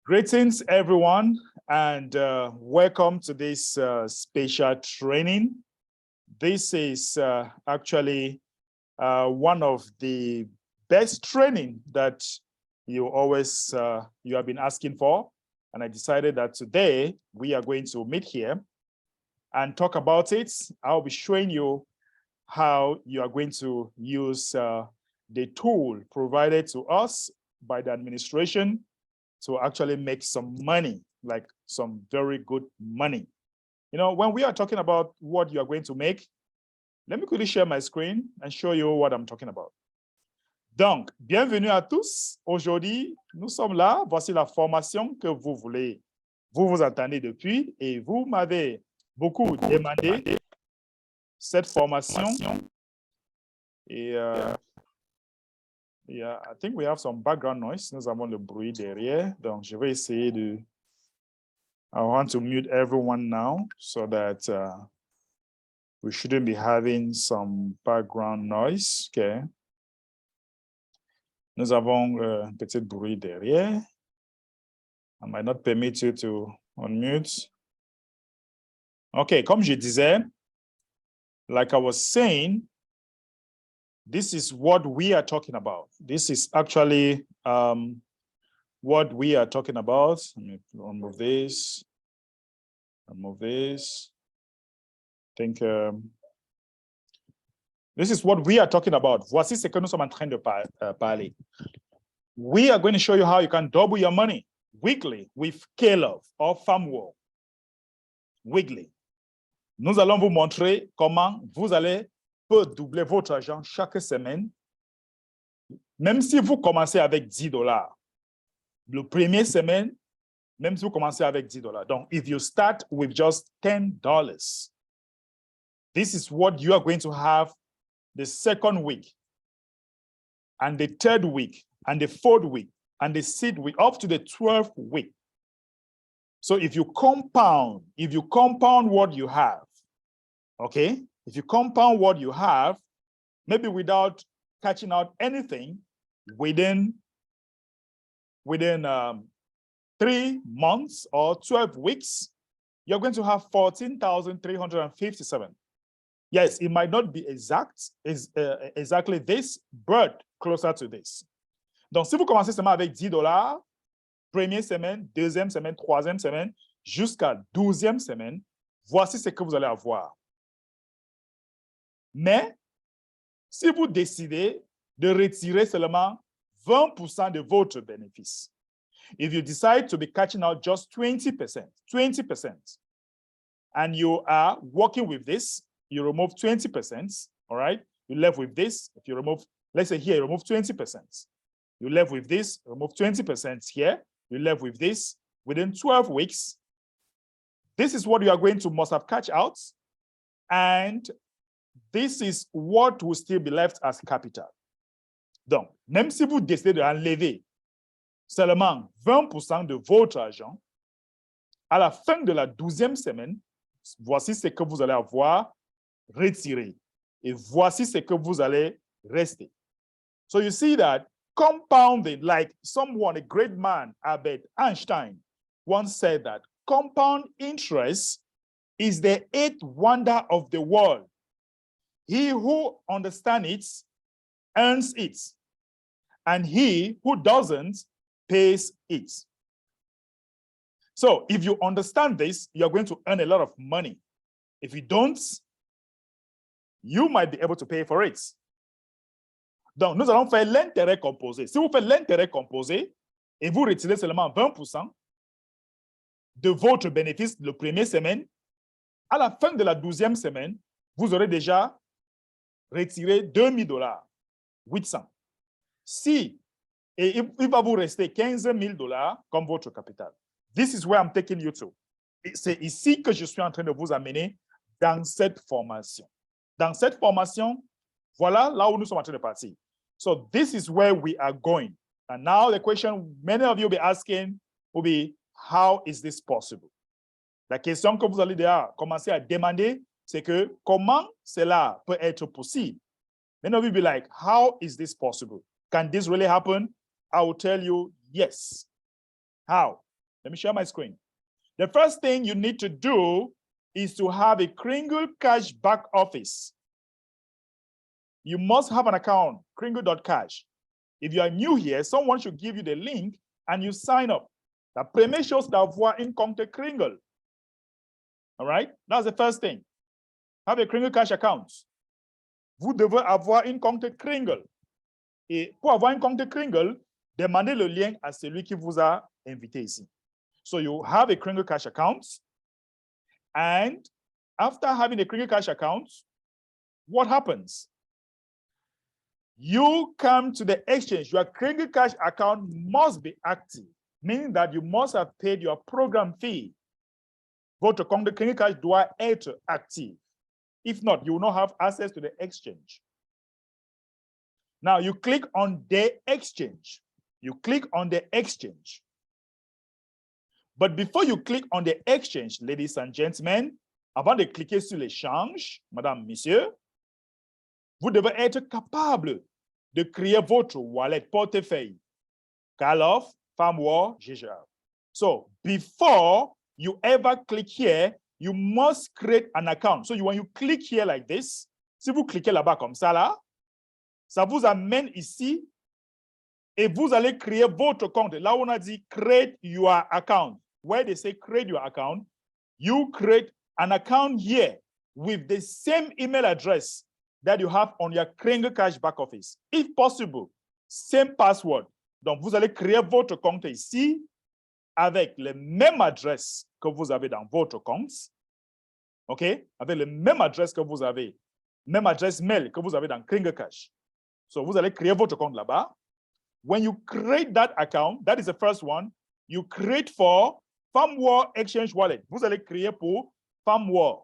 Greetings, everyone, and welcome to this special training. This is actually one of the best training that you always you have been asking for, and I decided that today we are going to meet here and talk about it. I'll be showing you how you are going to use the tool provided to us by the administration to actually make some money, like some very good money. You know, when we are talking about what you are going to make, let me quickly share my screen and show you what I'm talking about. Donc, bienvenue à tous. Aujourd'hui, nous sommes là. Voici la formation que vous voulez. Vous vous attendez depuis et vous m'avez beaucoup demandé cette formation. Et yeah, I think we have some background noise. Nous avons le bruit derrière. Donc, je vais essayer de... I want to mute everyone now so that we shouldn't be having some background noise. Okay. Nous avons un petit bruit derrière. I might not permit you to unmute. Okay, comme je disais, like I was saying, this is what we are talking about. This is actually what we are talking about. Let me remove this. Remove this. I think this is what we are talking about. Voici ce que nous sommes en train de parler. We are going to show you how you can double your money weekly with K-Love or FarmWorld. Weekly. Nous allons vous montrer comment vous allez peut doubler votre argent chaque semaine, même si vous commencez avec $10. Le premier semaine, même si vous commencez avec $10. Donc, if you start with just $10, this is what you are going to have the second week, and the third week, and the fourth week, and the sixth week, up to the 12th week. So if you compound what you have, okay? If you compound what you have, maybe without catching out anything, within 3 months or 12 weeks, you're going to have 14,357. Yes, it might not be exactly this, but closer to this. Donc, si vous commencez seulement avec $10, première semaine, deuxième semaine, troisième semaine, jusqu'à 12e semaine, voici ce que vous allez avoir. Mais, si vous décidez de retirer seulement 20% de votre bénéfice, if you decide to be catching out just 20%, and you are working with this, you remove 20%, all right? You left with this. If you remove, let's say here, you remove 20%. You left with this, remove 20% here. You left with this. Within 12 weeks, this is what you are going to must have catch out. And this is what will still be left as capital. Donc, même si vous décidez d'enlever seulement 20% de votre argent, à la fin de la 12e semaine, voici ce que vous allez avoir retiré. Et voici ce que vous allez rester. So you see that compounding, like someone, a great man, Albert Einstein, once said that compound interest is the 8th wonder of the world. He who understands it earns it, and he who doesn't pays it. So if you understand this, you're going to earn a lot of money. If you don't, you might be able to pay for it. Donc, nous allons faire l'intérêt composé. Si vous faites l'intérêt composé et vous retirez seulement 20% de votre bénéfice la première semaine, à la fin de la 12e semaine, vous aurez déjà retiré $2,000, 800. Si, et il va vous rester $15,000 comme votre capital. This is where I'm taking you to. C'est ici que je suis en train de vous amener dans cette formation. Dans cette formation, voilà là où nous sommes en train de partir. So this is where we are going. And now the question many of you will be asking will be, how is this possible? La question que vous allez déjà commencer à demander, c'est que comment cela peut être possible? Many of you will be like, how is this possible? Can this really happen? I will tell you, yes. How? Let me share my screen. The first thing you need to do is to have a Kringle Cash back office. You must have an account, kringle.cash. If you are new here, someone should give you the link and you sign up. La première chose d'avoir un compte Kringle. All right? That's the first thing. Have a Kringle Cash account. Vous devez avoir un compte Kringle. Et pour avoir un compte Kringle, demandez le lien à celui qui vous a invité ici. So you have a Kringle Cash account. And after having a Kringle Cash account, what happens? You come to the exchange. Your Kringle Cash account must be active, meaning that you must have paid your program fee. Votre compte de Kringle Cash doit être active. If not, you will not have access to the exchange. Now you click on the exchange. You click on the exchange. But before you click on the exchange, ladies and gentlemen, avant de cliquer sur l'échange, madame, monsieur, vous devez être capable de créer votre wallet portefeuille. Call-off, firmware, GGR. So before you ever click here, you must create an account. So when you click here like this, si vous cliquez là-bas comme ça, là, ça vous amène ici et vous allez créer votre compte. Là où on a dit create your account. Where they say create your account, you create an account here with the same email address that you have on your Kringle Cash back office. If possible, same password. Donc, vous allez créer votre compte ici avec le même adresse que vous avez dans votre compte. OK? Avec le même adresse que vous avez, même adresse mail que vous avez dans Kringle Cash. So, vous allez créer votre compte là-bas. When you create that account, that is the first one, you create for firmware exchange wallet. Vous allez créer pour firmware,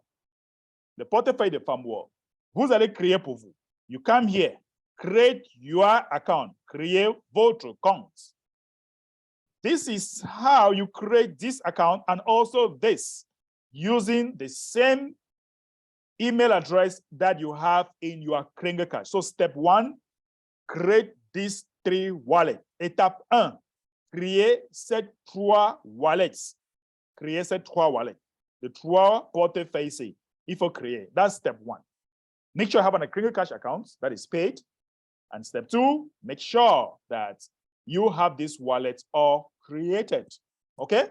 le portefeuille de firmware. Vous allez créer pour vous. You come here, create your account, créer votre compte. This is how you create this account and also this, using the same email address that you have in your Kringle Cash. So step 1, create these 3 wallets. Étape 1, créer ces 3 wallets. Créer ces 3 wallets. The 3 portefeuilles. Il faut créer. That's step 1. Make sure you have a Kringle Cash account that is paid. And step 2, make sure that you have this wallet all created. Okay?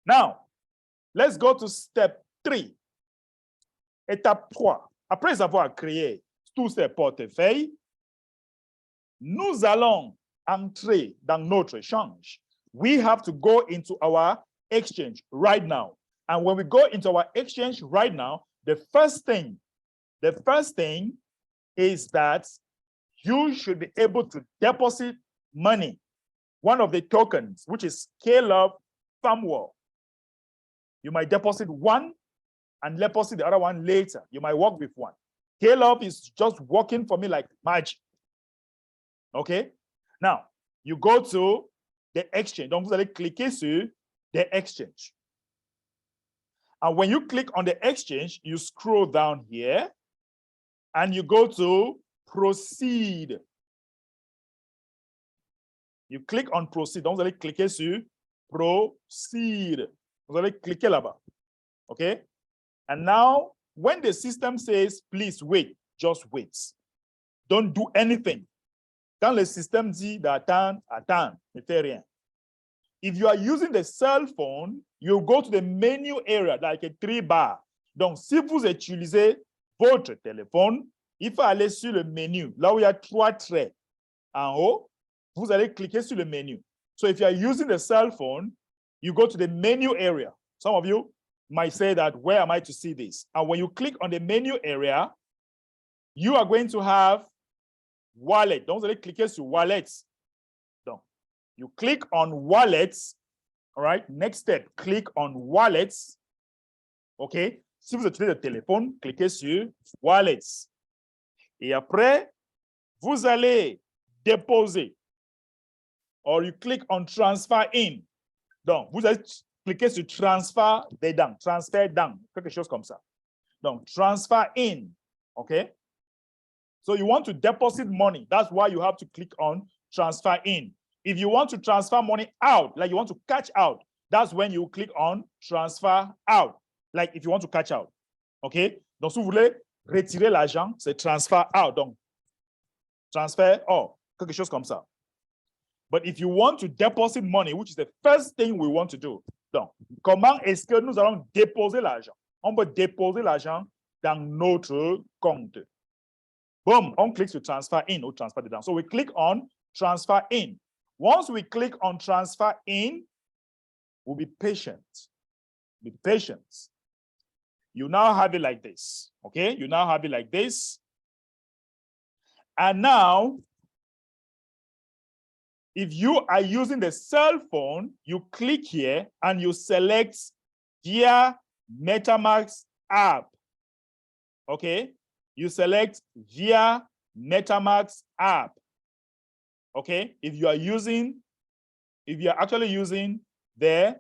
Now, let's go to step 3. Étape 3. Après avoir créé tous ces portefeuilles, nous allons entrer dans notre échange. We have to go into our exchange right now. And when we go into our exchange right now, the first thing is that you should be able to deposit money. One of the tokens, which is K-Love firmware. You might deposit one and deposit the other one later. You might work with one. K-Love is just working for me like magic. Okay? Now, you go to the exchange. Donc, vous allez cliquer sur the exchange. And when you click on the exchange, you scroll down here and you go to proceed. You click on proceed. Donc, vous allez cliquer sur proceed. Vous allez cliquer là-bas. Okay? And now, when the system says, please wait, just wait. Don't do anything. Quand le système dit d'attendre, attends, ne fais rien. If you are using the cell phone, you go to the menu area, like a 3 bar. Donc, si vous utilisez votre téléphone, il faut aller sur le menu, là où il y a 3 traits en haut, vous allez cliquer sur le menu. So if you are using the cell phone, you go to the menu area. Some of you might say that, where am I to see this? And when you click on the menu area, you are going to have wallet. Donc, vous allez cliquer sur wallets. Donc, you click on wallets. All right. Next step, click on wallets. OK. Si vous utilisez le téléphone, cliquez sur wallets. Et après, vous allez déposer. Or you click on transfer in. Donc, vous allez cliquer sur transfer dedans, transfert dans, quelque chose comme ça. Donc, transfer in. OK. So you want to deposit money. That's why you have to click on transfer in. If you want to transfer money out, like you want to catch out, that's when you click on transfer out, like if you want to catch out. OK? Donc, si vous voulez retirer l'argent, c'est transfer out. Donc, transfer out, quelque chose comme ça. But if you want to deposit money, which is the first thing we want to do, donc, comment est-ce que nous allons déposer l'argent? On peut déposer l'argent dans notre compte. Boom, on clique sur transfer in ou transfer dedans. So we click on transfer in. Once we click on transfer in, we'll be patient. Be patient. You now have it like this. Okay, you now have it like this. And now, if you are using the cell phone, you click here and you select via MetaMask app. Okay, you select via MetaMask app. Okay, if you are actually using the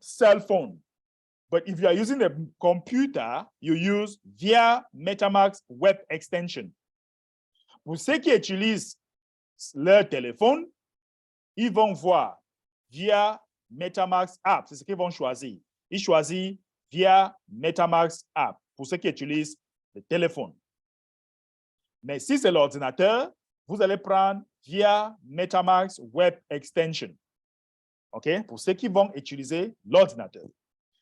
cell phone. But if you are using the computer, you use via MetaMask web extension. Pour ceux qui utilisent leur téléphone, ils vont voir via MetaMask app. C'est ce qu'ils vont choisir. Ils choisissent via MetaMask app pour ceux qui utilisent le téléphone. Mais si c'est l'ordinateur, vous allez prendre via MetaMask web extension. OK? Pour ceux qui vont utiliser l'ordinateur.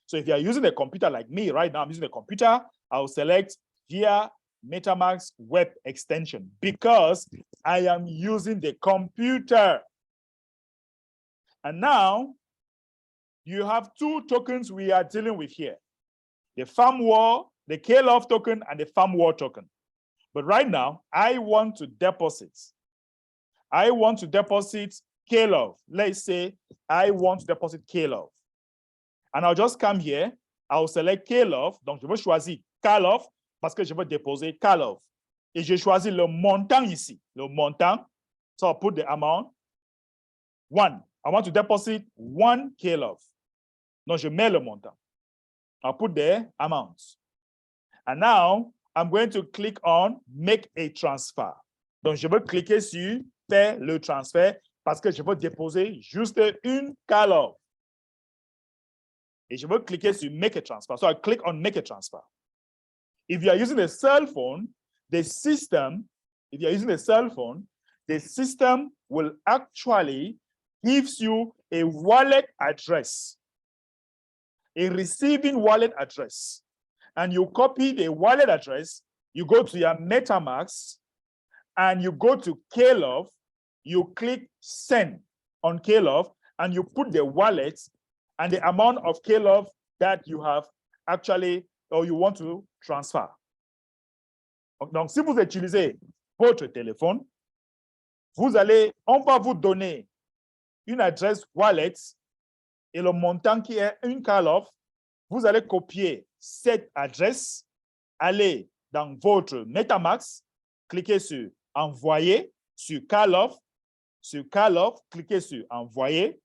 So if you are using a computer like me right now, I'm using a computer, I'll select via MetaMask web extension because I am using the computer. And now you have two tokens we are dealing with here. The firmware, the KLove token and the firmware token. But right now, I want to deposit. I want to deposit KLove. Let's say I want to deposit KLove. And I'll just come here, I'll select KLove. Donc, je vais choisir KLove parce que je veux déposer KLove. Et je choisis le montant ici, le montant. So I'll put the amount, 1. I want to deposit 1 KLove. Donc, je mets le montant. I'll put the amount. And now, I'm going to click on make a transfer. Donc, je veux cliquer sur faire le transfert parce que je veux déposer juste une KLove. Et je veux cliquer sur make a transfer. So I click on make a transfer. If you are using a cell phone, the system, if you are using a cell phone, the system will actually gives you a wallet address, a receiving wallet address. And you copy the wallet address, you go to your MetaMask, and you go to KLove, you click send on KLove, and you put the wallet and the amount of KLove that you have actually, or you want to transfer. Donc, si vous utilisez votre téléphone, on va vous donner une adresse wallet et le montant qui est une KLove, vous allez copier cette adresse, aller dans votre MetaMask, cliquez sur envoyer, sur KLove, cliquez sur envoyer,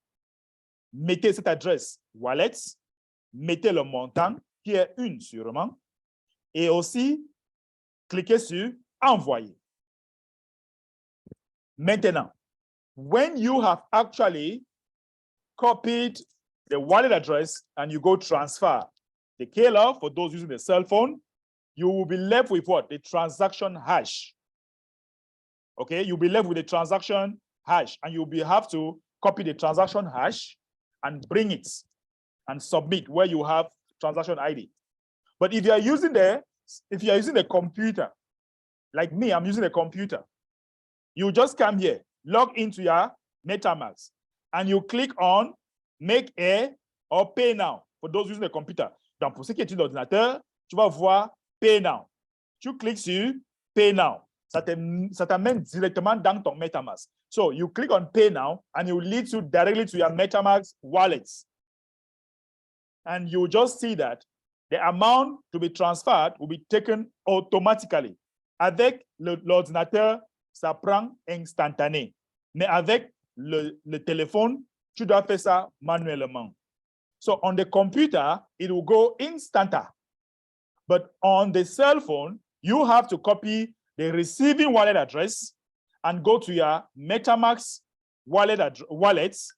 mettez cette adresse wallet, mettez le montant qui est une sûrement, et aussi cliquez sur envoyer. Maintenant, when you have actually copied the wallet address and you go transfer the KLove for those using the cell phone, you will be left with what? The transaction hash. Okay, you'll be left with the transaction hash, and you'll have to copy the transaction hash and bring it and submit where you have transaction ID. But if you are using the computer, like me, I'm using a computer, you just come here, log into your MetaMask, and you click on make a or pay now for those using the computer. Donc, pour ceux qui utilisent l'ordinateur, tu vas voir pay now. Tu cliques sur pay now. Ça t'amène directement dans ton MetaMask. So you click on pay now and it will lead you directly to your MetaMask wallets. And you just see that the amount to be transferred will be taken automatically. Avec l'ordinateur, ça prend instantané. Mais avec le téléphone, tu dois faire ça manuellement. So on the computer, it will go instanta. But on the cell phone, you have to copy the receiving wallet address and go to your MetaMask wallets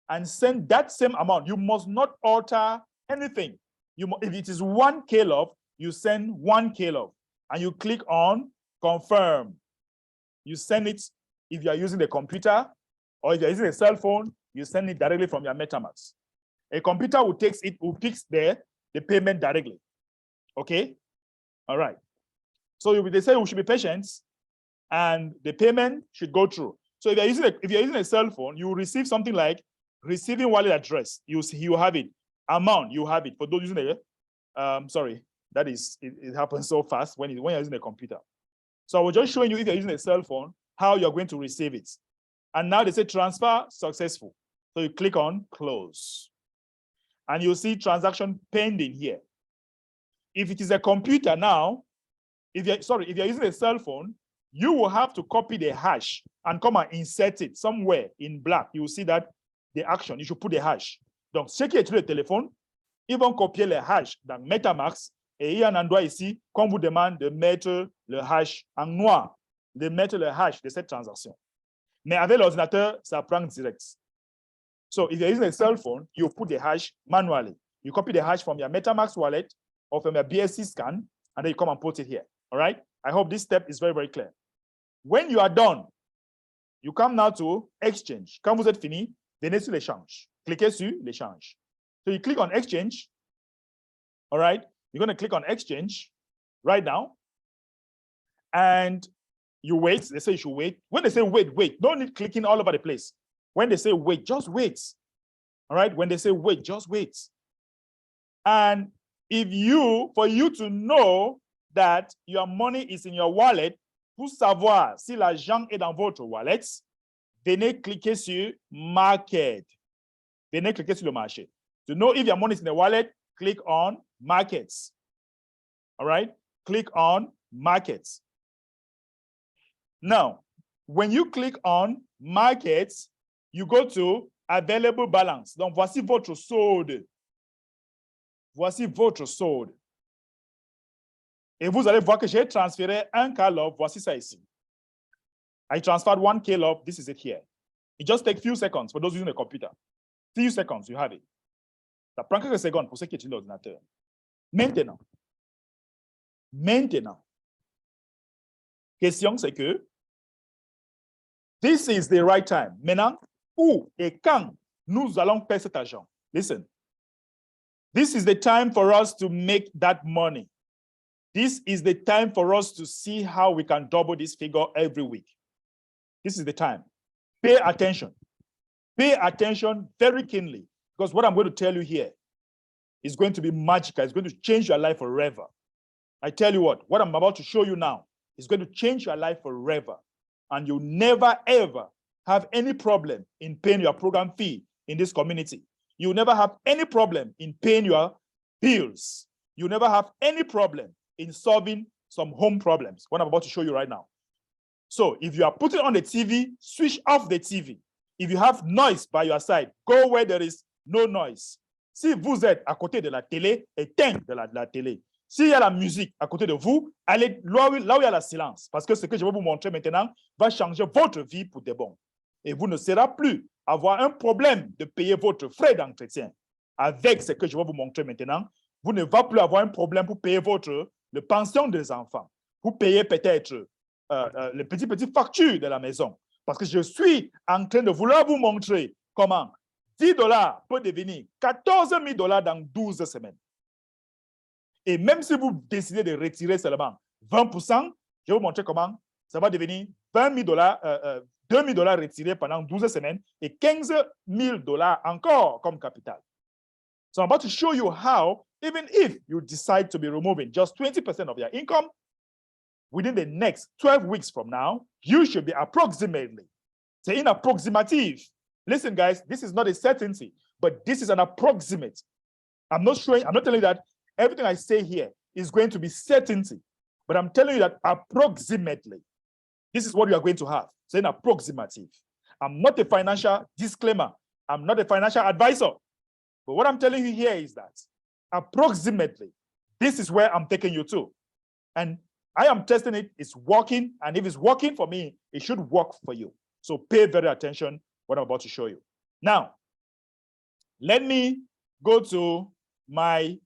and send that same amount. You must not alter anything. If it is 1K love, you send 1K love and you click on confirm. You send it if you are using the computer, or if you're using a cell phone, you send it directly from your MetaMask. A computer will take it, will pick the payment directly. Okay? All right. So they say we should be patient and the payment should go through. So if you're using a cell phone, you will receive something like receiving wallet address. You have it. Amount, you have it. For those using sorry, that is, it happens so fast when you're using a computer. So I was just showing you, if you're using a cell phone, how you're going to receive it. And now they say transfer successful. So you click on close. And you'll see transaction pending here. If it is a computer now, if you're using a cell phone, you will have to copy the hash and come and insert it somewhere in black. You will see that the action, you should put the hash. Donc, ce qui est sur le téléphone, ils vont copier le hash dans MetaMask et il y a un endroit ici qu'on vous demande de mettre le hash en noir, de mettre le hash de cette transaction. Mais avec l'ordinateur, ça prend direct. So if you're using a cell phone, you put the hash manually. You copy the hash from your MetaMask wallet or from your BSC scan, and then you come and put it here. All right? I hope this step is very, very clear. When you are done, you come now to Exchange. Quand vous êtes fini, venez sur l'échange. Cliquez sur l'échange. So you click on Exchange. All right? You're going to click on Exchange right now. And you wait. They say you should wait. When they say wait, wait. Don't need clicking all over the place. When they say wait, just wait. All right? When they say wait, just wait. And for you to know that your money is in your wallet, pour savoir si l'argent est dans votre wallet, venez cliquer sur Market. Venez cliquer sur le marché. To know if your money is in the wallet, click on Markets. All right? Click on Markets. Now, when you click on Markets, you go to Available Balance. Donc, voici votre solde. Voici votre solde. Et vous allez voir que j'ai transféré 1K love. Voici ça ici. I transferred 1K love. This is it here. It just takes few seconds for those using a computer. Few seconds, you have it. Ça prend quelques secondes pour ceux qui utilisent l'ordinateur. Maintenant, question c'est que this is the right time. Maintenant, où et quand nous allons payer cet argent? Listen. This is the time for us to make that money. This is the time for us to see how we can double this figure every week. This is the time. Pay attention. Pay attention very keenly, because what I'm going to tell you here is going to be magical. It's going to change your life forever. I tell you what I'm about to show you now is going to change your life forever. And you'll never, ever have any problem in paying your program fee in this community. You'll never have any problem in paying your bills. You'll never have any problem in solving some home problems, what I'm about to show you right now. So if you are putting on the TV, switch off the TV. If you have noise by your side, go where there is no noise. Si vous êtes à côté de la télé, éteignez la télé. S'il y a la musique à côté de vous, allez là où il y a le silence. Parce que ce que je vais vous montrer maintenant va changer votre vie pour de bon. Et vous ne serez plus avoir un problème de payer votre frais d'entretien. Avec ce que je vais vous montrer maintenant, vous ne va plus avoir un problème pour payer le pension des enfants. Vous payez peut-être les petites factures de la maison. Parce que je suis en train de vouloir vous montrer comment $10 peut devenir $14 000 dans 12 semaines. Et même si vous décidez de retirer seulement 20%, je vais vous montrer comment ça va devenir $2 000 retirés pendant 12 semaines et $15 000 encore comme capital. So I'm about to show you how, even if you decide to be removing just 20% of your income, within the next 12 weeks from now, you should be approximately, c'est une approximative. Listen, guys, this is not a certainty, but this is an approximate. I'm not telling you that everything I say here is going to be certainty, but I'm telling you that approximately, this is what you are going to have. It's an approximative. I'm not a financial disclaimer. I'm not a financial advisor. But what I'm telling you here is that approximately, this is where I'm taking you to. And I am testing it, it's working, and if it's working for me, it should work for you. So pay very attention what I'm about to show you. Now, Let me go to my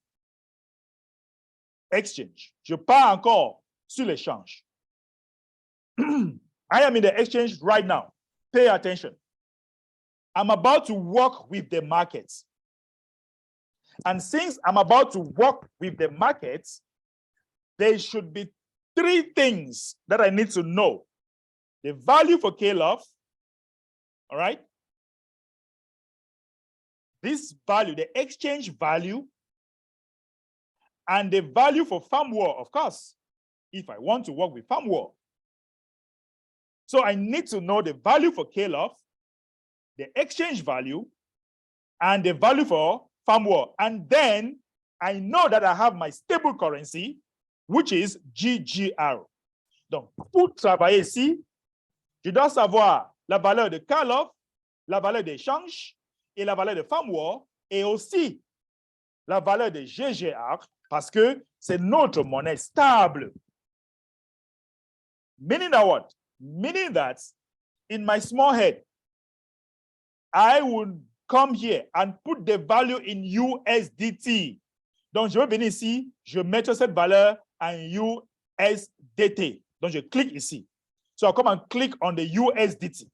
exchange. Je pars encore sur l'échange. I am in the exchange right now. Pay attention. I'm about to work with the markets. And since I'm about to work with the markets, there should be three things that I need to know. The value for K-Love, all right? This value, the exchange value, and the value for firmware, of course, if I want to work with firmware. So I need to know the value for K-Love, the exchange value, and the value for firmware. And then I know that I have my stable currency, which is GGR. Donc, pour travailler ici, je dois savoir la valeur de K-Love, la valeur d'échange et la valeur de firmware, et aussi la valeur de GGR, parce que c'est notre monnaie stable. Meaning that what? Meaning that in my small head, I would come here and put the value in USDT. Donc, je vais venir ici, je vais mettre cette valeur en USDT. Donc, je clique ici. So I come and click on the USDT.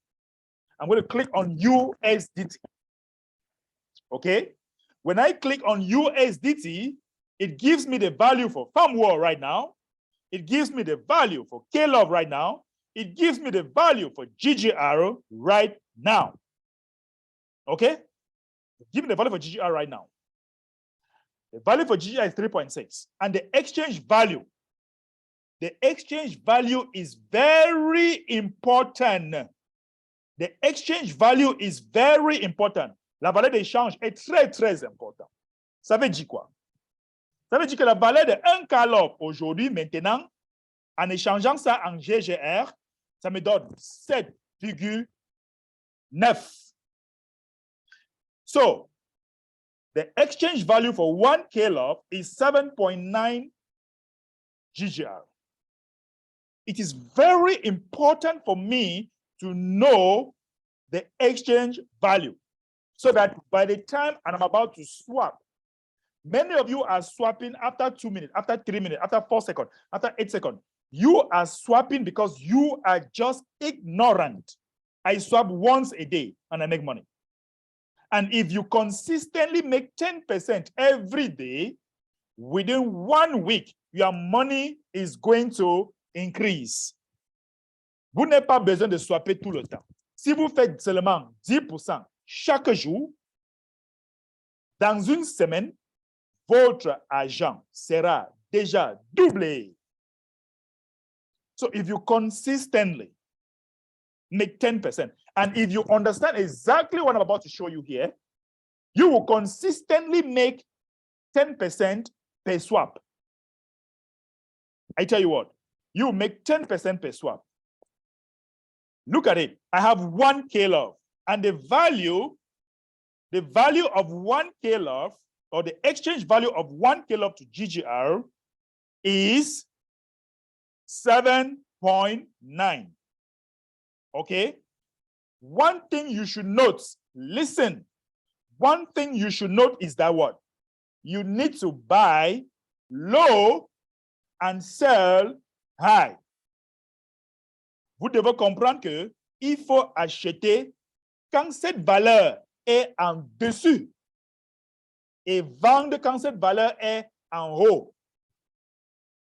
I'm going to click on USDT. Okay? When I click on USDT, it gives me the value for firmware right now. It gives me the value for K-Love right now. It gives me the value for GGR right now. Okay? Give me the value for GGR right now. The value for GGR is 3.6. And the exchange value is very important. The exchange value is very important. La valeur d'échange est très, très importante. Ça veut dire quoi? Ça veut dire que la valeur de 1 K-Love aujourd'hui, maintenant, en échangeant ça en GGR, ça me donne 7,9. So, the exchange value for 1 K-Love is 7.9 GGR. It is very important for me to know the exchange value so that by the time I'm about to swap, many of you are swapping after 2 minutes, after 3 minutes, after 4 seconds, after 8 seconds. You are swapping because you are just ignorant. I swap once a day and I make money. And if you consistently make 10% every day, within 1 week, your money is going to increase. Vous n'avez pas besoin de swapper tout le temps. Si vous faites seulement 10% chaque jour, dans une semaine, votre argent sera déjà doublé. So if you consistently make 10%, and if you understand exactly what I'm about to show you here, you will consistently make 10% per swap. I tell you what, you make 10% per swap. Look at it. I have 1 K-Love, and the value of 1 K-Love, or the exchange value of 1 K-Love to GGR, is 7.9. Okay? One thing you should note, listen, one thing you should note is that what? You need to buy low and sell high. Vous devez comprendre que il faut acheter quand cette valeur est en dessus et vendre quand cette valeur est en haut.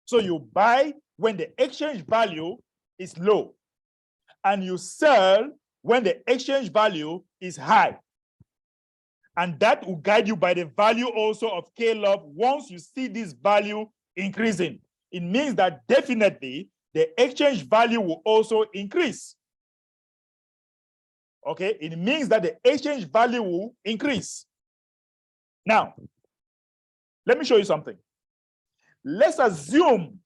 So you buy when the exchange value is low, and you sell when the exchange value is high. And that will guide you by the value also of K-Love. Once you see this value increasing, it means that definitely the exchange value will also increase. Okay, it means that the exchange value will increase. Now, let me show you something. Let's assume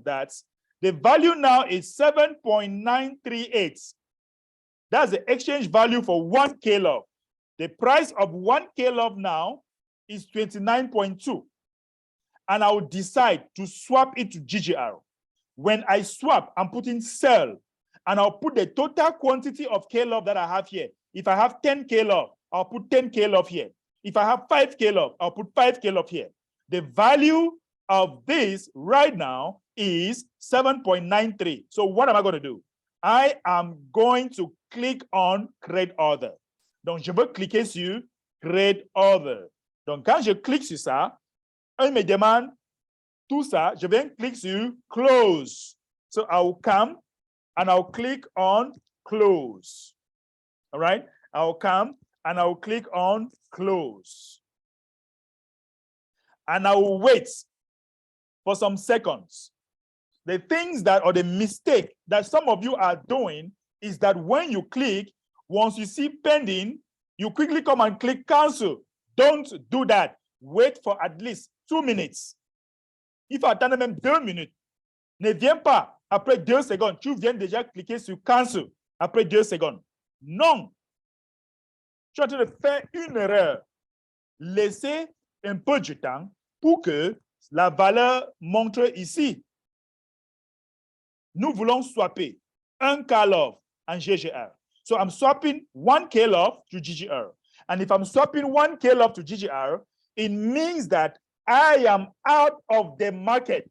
that the value now is 7.938. That's the exchange value for 1 K-Love. The price of 1 K-Love now is 29.2. And I will decide to swap it to GGR. When I swap, I'm putting sell, and I'll put the total quantity of K-Love that I have here. If I have 10 K-Love, I'll put 10K love here. If I have 5K love, I'll put 5K love here. The value of this right now is 7.93. So what am I going to do? I am going to click on Create Order. Donc, je veux cliquer sur Create Order. Donc, quand je clique sur ça, il me demande tout ça. Je vais cliquer sur Close. So I will come and I'll click on Close. All right? I'll come and I'll click on Close. And I will wait for some seconds. The things that, or the mistake that some of you are doing is that when you click, once you see pending, you quickly come and click cancel. Don't do that. Wait for at least 2 minutes. Il faut attendre même 2 minutes. Ne viens pas après 2 secondes. Tu viens déjà cliquer sur cancel après 2 secondes. Non. Tu es en train de faire une erreur. Laissez un peu de temps pour que la valeur montre ici. Nous voulons swapper 1K love en GGR. So I'm swapping 1K love to GGR. And if I'm swapping 1K love to GGR, it means that I am out of the market.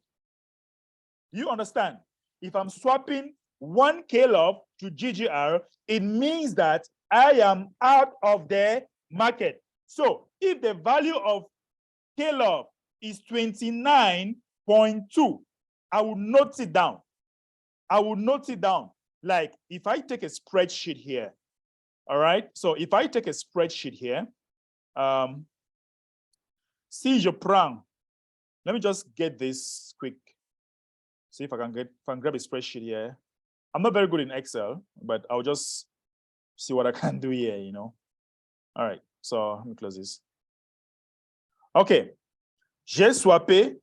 You understand? If I'm swapping 1K love to GGR, it means that I am out of the market. So if the value of K love is 29.2, I will note it down. I will note it down. Like if I take a spreadsheet here, all right? So if I take a spreadsheet here, si je prends, let me just get this quick. See if I can grab a spreadsheet here. I'm not very good in Excel, but I'll just see what I can do here, you know. All right, so let me close this. Okay, j'ai swappé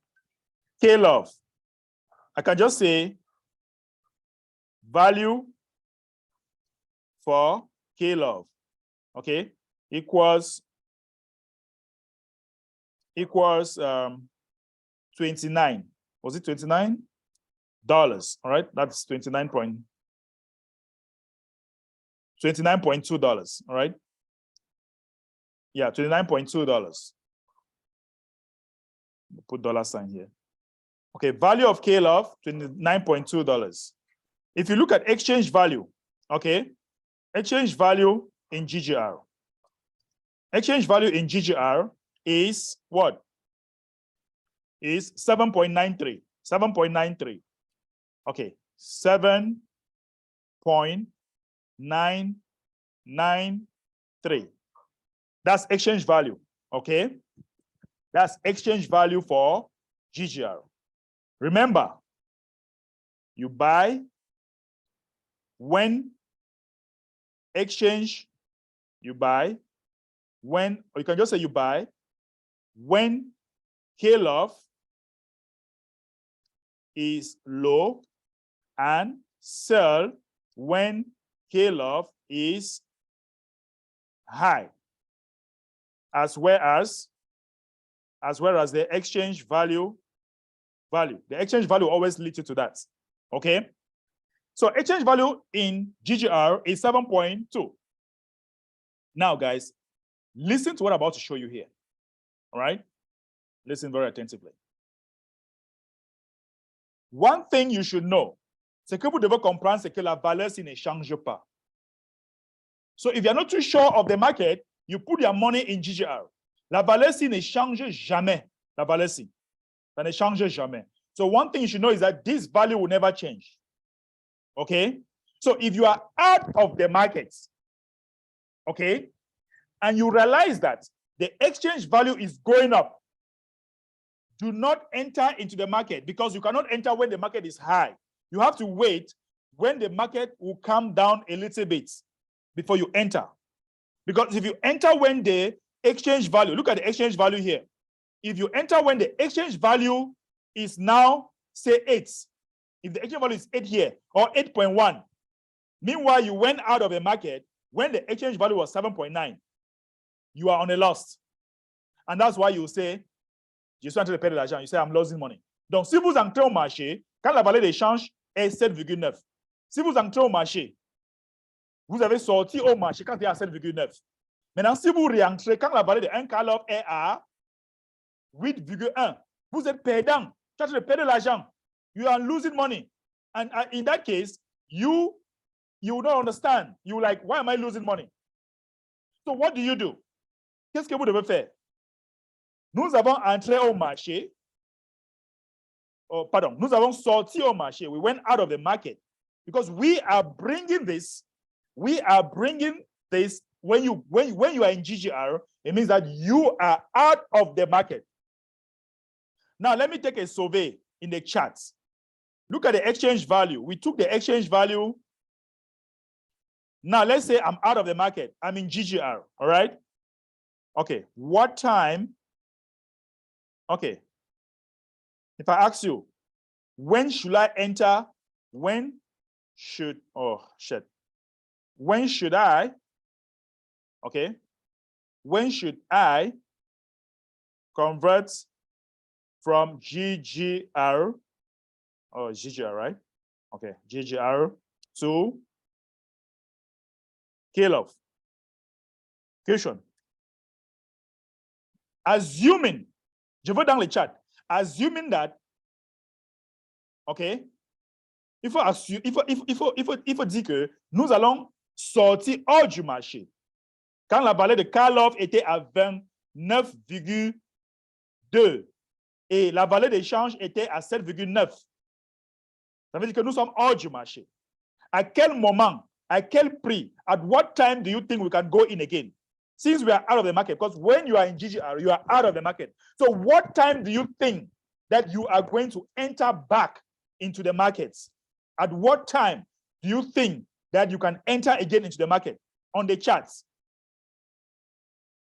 K-Love. I can just say value for K-Love, okay, equals 29. Was it $29? All right, that's $29.2, all right? Yeah, $29.2. Put dollar sign here. Okay, value of K-Love, $29.2. If you look at exchange value, okay, exchange value in GGR. Exchange value in GGR is what? Is 7.93. 7.93. Okay, 7.993. That's exchange value, okay? That's exchange value for GGR. Remember, you buy when exchange, you buy when, or you can just say you buy when K-Love is low and sell when K-Love is high, as well as the exchange value. The exchange value always leads you to that, okay? So exchange value in GGR is 7.2. Now, guys, listen to what I'm about to show you here, all right? Listen very attentively. One thing you should know, c'est que vous devez comprendre, c'est que la valeur ne change pas. So if you're not too sure of the market, you put your money in GGR. La valeur ne change jamais. La valeur ça ne change jamais. So one thing you should know is that this value will never change. Okay? So if you are out of the market, okay, and you realize that the exchange value is going up, do not enter into the market, because you cannot enter when the market is high. You have to wait when the market will come down a little bit before you enter. Because if you enter when the exchange value, look at the exchange value here. If you enter when the exchange value is now, say 8, if the exchange value is 8 here, or 8.1, meanwhile you went out of the market when the exchange value was 7.9, you are on a loss. And that's why you say, je suis en train de perdre l'argent. You say, I'm losing money. Donc, si vous entrez au marché, quand la valeur d'échange est 7,9, si vous entrez au marché, vous avez sorti au marché quand il est à 7,9. Maintenant, si vous réentrez, quand la valeur de 1 call-off est à 8,1, vous êtes perdant. Tu as de perdre l'argent. You are losing money. And in that case, you don't understand. You like, why am I losing money? So what do you do? Qu'est-ce que vous devez faire? Nous avons entré au marché. Oh, pardon, nous avons sorti au marché. We went out of the market because we are bringing this. We are bringing this. When you are in GGR, it means that you are out of the market. Now, let me take a survey in the charts. Look at the exchange value. We took the exchange value. Now, let's say I'm out of the market. I'm in GGR, all right? Okay, what time? Okay, if I ask you, when should I enter? When should I, okay, when should I convert from GGR, GGR, right? Okay, GGR to K-Love. Question. Assuming, je veux dans le chat, assuming that, okay, il faut dire que nous allons sortir hors du marché. Quand la valeur de call-off était à 29,2 et la valeur d'échange était à 7,9. Ça veut dire que nous sommes hors du marché. À quel moment, à quel prix, at what time do you think we can go in again? Since we are out of the market, because when you are in GGR, you are out of the market. So what time do you think that you are going to enter back into the markets? At what time do you think that you can enter again into the market? On the charts.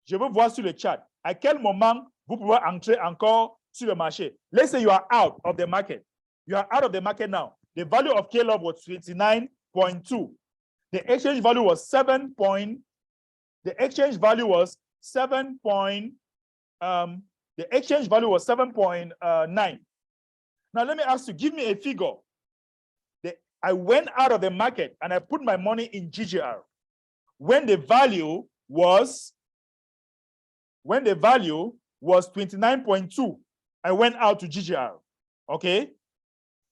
Je veux voir sur le chat. À quel moment vous pouvez entrer encore sur le marché? Let's say you are out of the market. You are out of the market now. The value of K-Love was 29.2. The exchange value was 7. The exchange value was 7.9. Now let me ask you, give me a figure. I went out of the market and I put my money in GGR when the value was 29.2. I went out to GGR. Okay.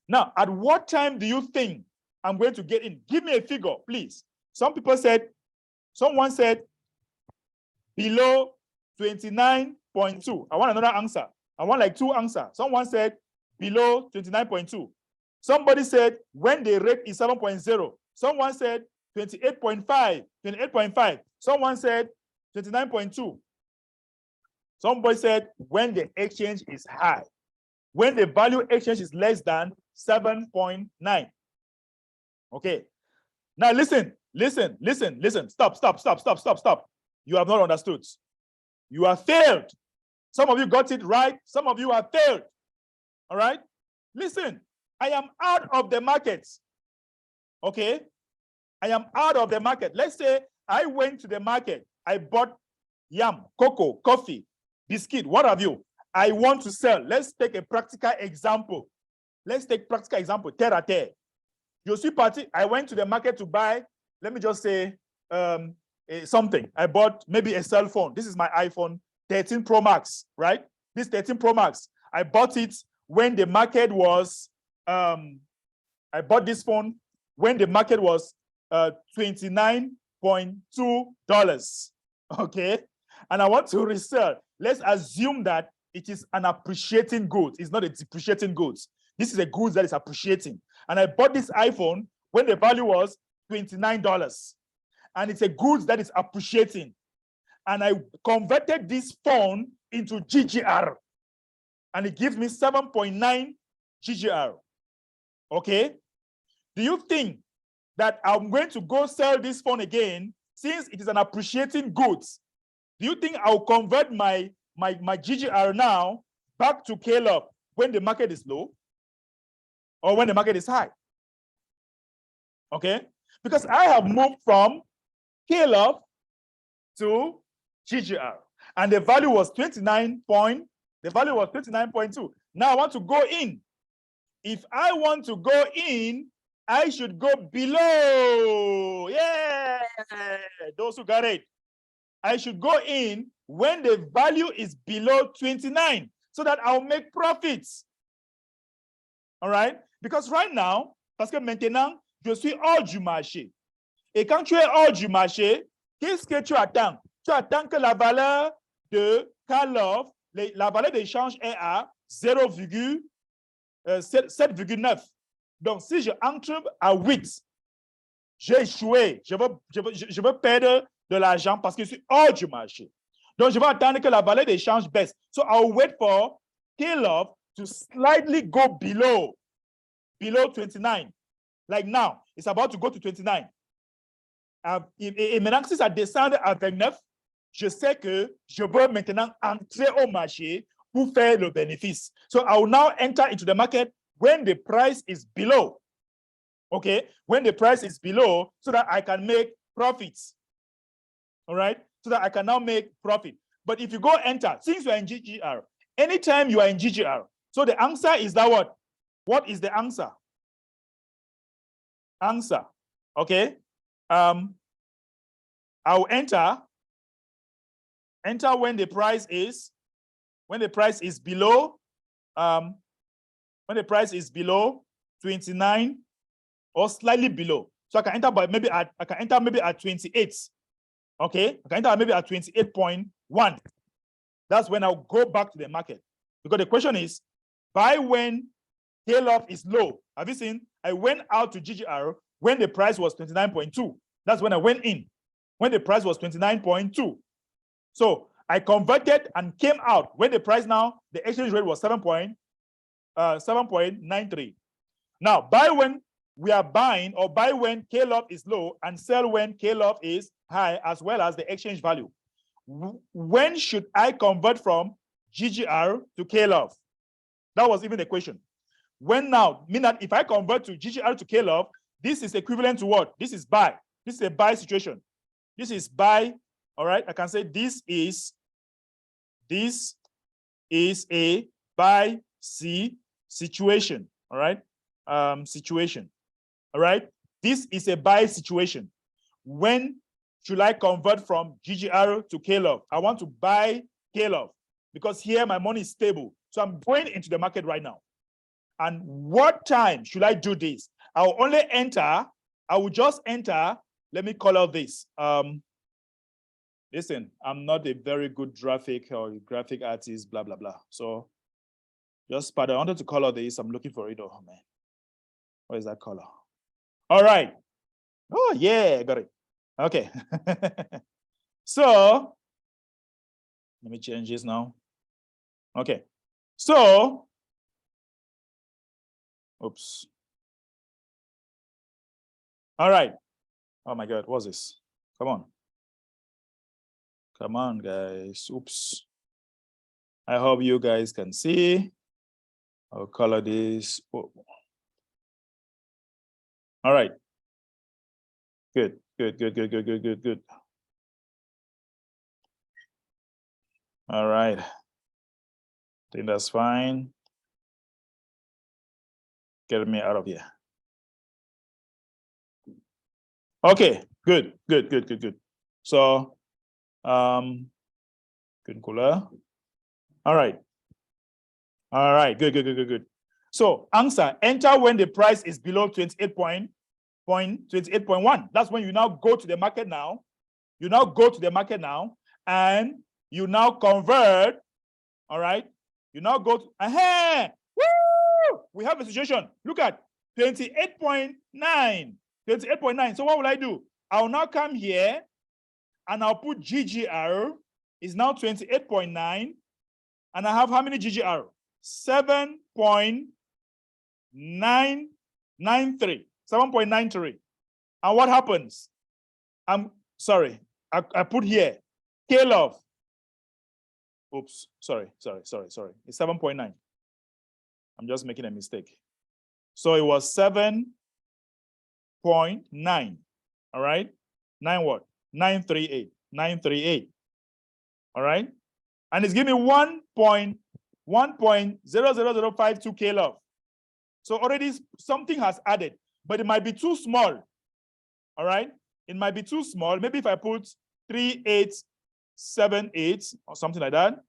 Now, at what time do you think I'm going to get in? Give me a figure, please. Someone said below 29.2. I want another answer. I want like 2 answers. Someone said below 29.2. Somebody said when the rate is 7.0. Someone said 28.5. Someone said 29.2. Somebody said when the exchange is high. When the value exchange is less than 7.9. Okay. Now listen. Stop. You have not understood. You have failed. Some of you got it right. Some of you have failed. All right. Listen. I am out of the market. Okay. I am out of the market. Let's say I went to the market. I bought yam, cocoa, coffee, biscuit, what have you. I want to sell. Let's take a practical example. Terre à terre. Je suis parti. I went to the market to buy, let me just say something. I bought maybe a cell phone. This is my iPhone 13 Pro Max, right? This 13 Pro Max. I bought it when the market was, I bought this phone when the market was $29.2. Okay. And I want to resell. Let's assume that it is an appreciating good. It's not a depreciating good. This is a good that is appreciating. And I bought this iPhone when the value was $29. And it's a good that is appreciating. And I converted this phone into GGR. And it gives me 7.9 GGR. Okay? Do you think that I'm going to go sell this phone again since it is an appreciating goods? Do you think I'll convert my GGR now back to K-Love when the market is low or when the market is high? Okay? Because I have moved from K-Love to GGR and the value was 29.2. Now I want to go in. If I want to go in, I should go below. Yeah, those who got it. I should go in when the value is below 29 so that I'll make profits. All right? Because right now, parce que maintenant, je suis hors du marché. Et quand tu es hors du marché, qu'est-ce que tu attends? Tu attends que la valeur de call-off, la valeur d'échange est à 0,7,9. Donc, si je entre à 8, j'ai échoué. Je veux perdre de l'argent parce que je suis hors du marché. Donc, je vais attendre que la valeur d'échange baisse. So, I'll wait for call-off to slightly go below 29. Like now, it's about to go to 29. Et maintenant, si ça descend à 29, je sais que je veux maintenant entrer au marché pour faire le bénéfice. So I will now enter into the market when the price is below. Okay? When the price is below, so that I can make profits. All right? So that I can now make profit. But if you go enter, since you are in GGR, anytime you are in GGR, so the answer is that what? What is the answer? Answer. Okay? I'll enter when the price is below 29 or slightly below. So I can enter maybe at 28. Okay, I can enter maybe at 28.1. That's when I'll go back to the market. Because the question is, buy when tail off is low. Have you seen? I went out to GGR when the price was 29.2. That's when I went in, when the price was 29.2. So I converted and came out when the price now, the exchange rate was 7.93. Now, buy when we are buying, or buy when K-Love is low and sell when K-Love is high, as well as the exchange value. When should I convert from GGR to K-Love? That was even the question. When now, mean that if I convert to GGR to K-Love, this is equivalent to what? This is buy. This is a buy situation. This is buy. All right, I can say this is a buy C situation. All right, situation. All right, this is a buy situation. When should I convert from GGR to K-Love? I want to buy K-Love because here my money is stable. So I'm going into the market right now. And what time should I do this? I'll only enter, I will just enter, let me call out this. Listen, I'm not a very good graphic artist, blah, blah, blah. So just, but I wanted to color this. I'm looking for it. Oh, man. What is that color? All right. Oh, yeah, got it. Okay. So let me change this now. Okay. So, oops. All right. Oh my God, what's this? Come on. Come on, guys. Oops. I hope you guys can see. I'll color this. Oh. All right. Good, good, good, good, good, good, good, good. All right. I think that's fine. Get me out of here. Okay, good, good, good, good, good. So, good color. All right. All right, good, good, good, good, good. So answer, enter when the price is below 28.1. That's when you now go to the market now. You now go to the market now and you now convert. All right. You now go to, woo! We have a situation. Look at 28.9. 28.9. So what will I do? I'll now come here and I'll put GGR is now 28.9. And I have how many GGR? 7.993. 7.93. And what happens? I'm sorry. I put here K-Love. Oops. Sorry. It's 7.9. I'm just making a mistake. So it was 7.9. All right. 9 what? 938. 938. All right. And it's giving me 1.00052 K-Love. So already something has added, but it might be too small. All right. It might be too small. Maybe if I put 38 0.78 or something like that.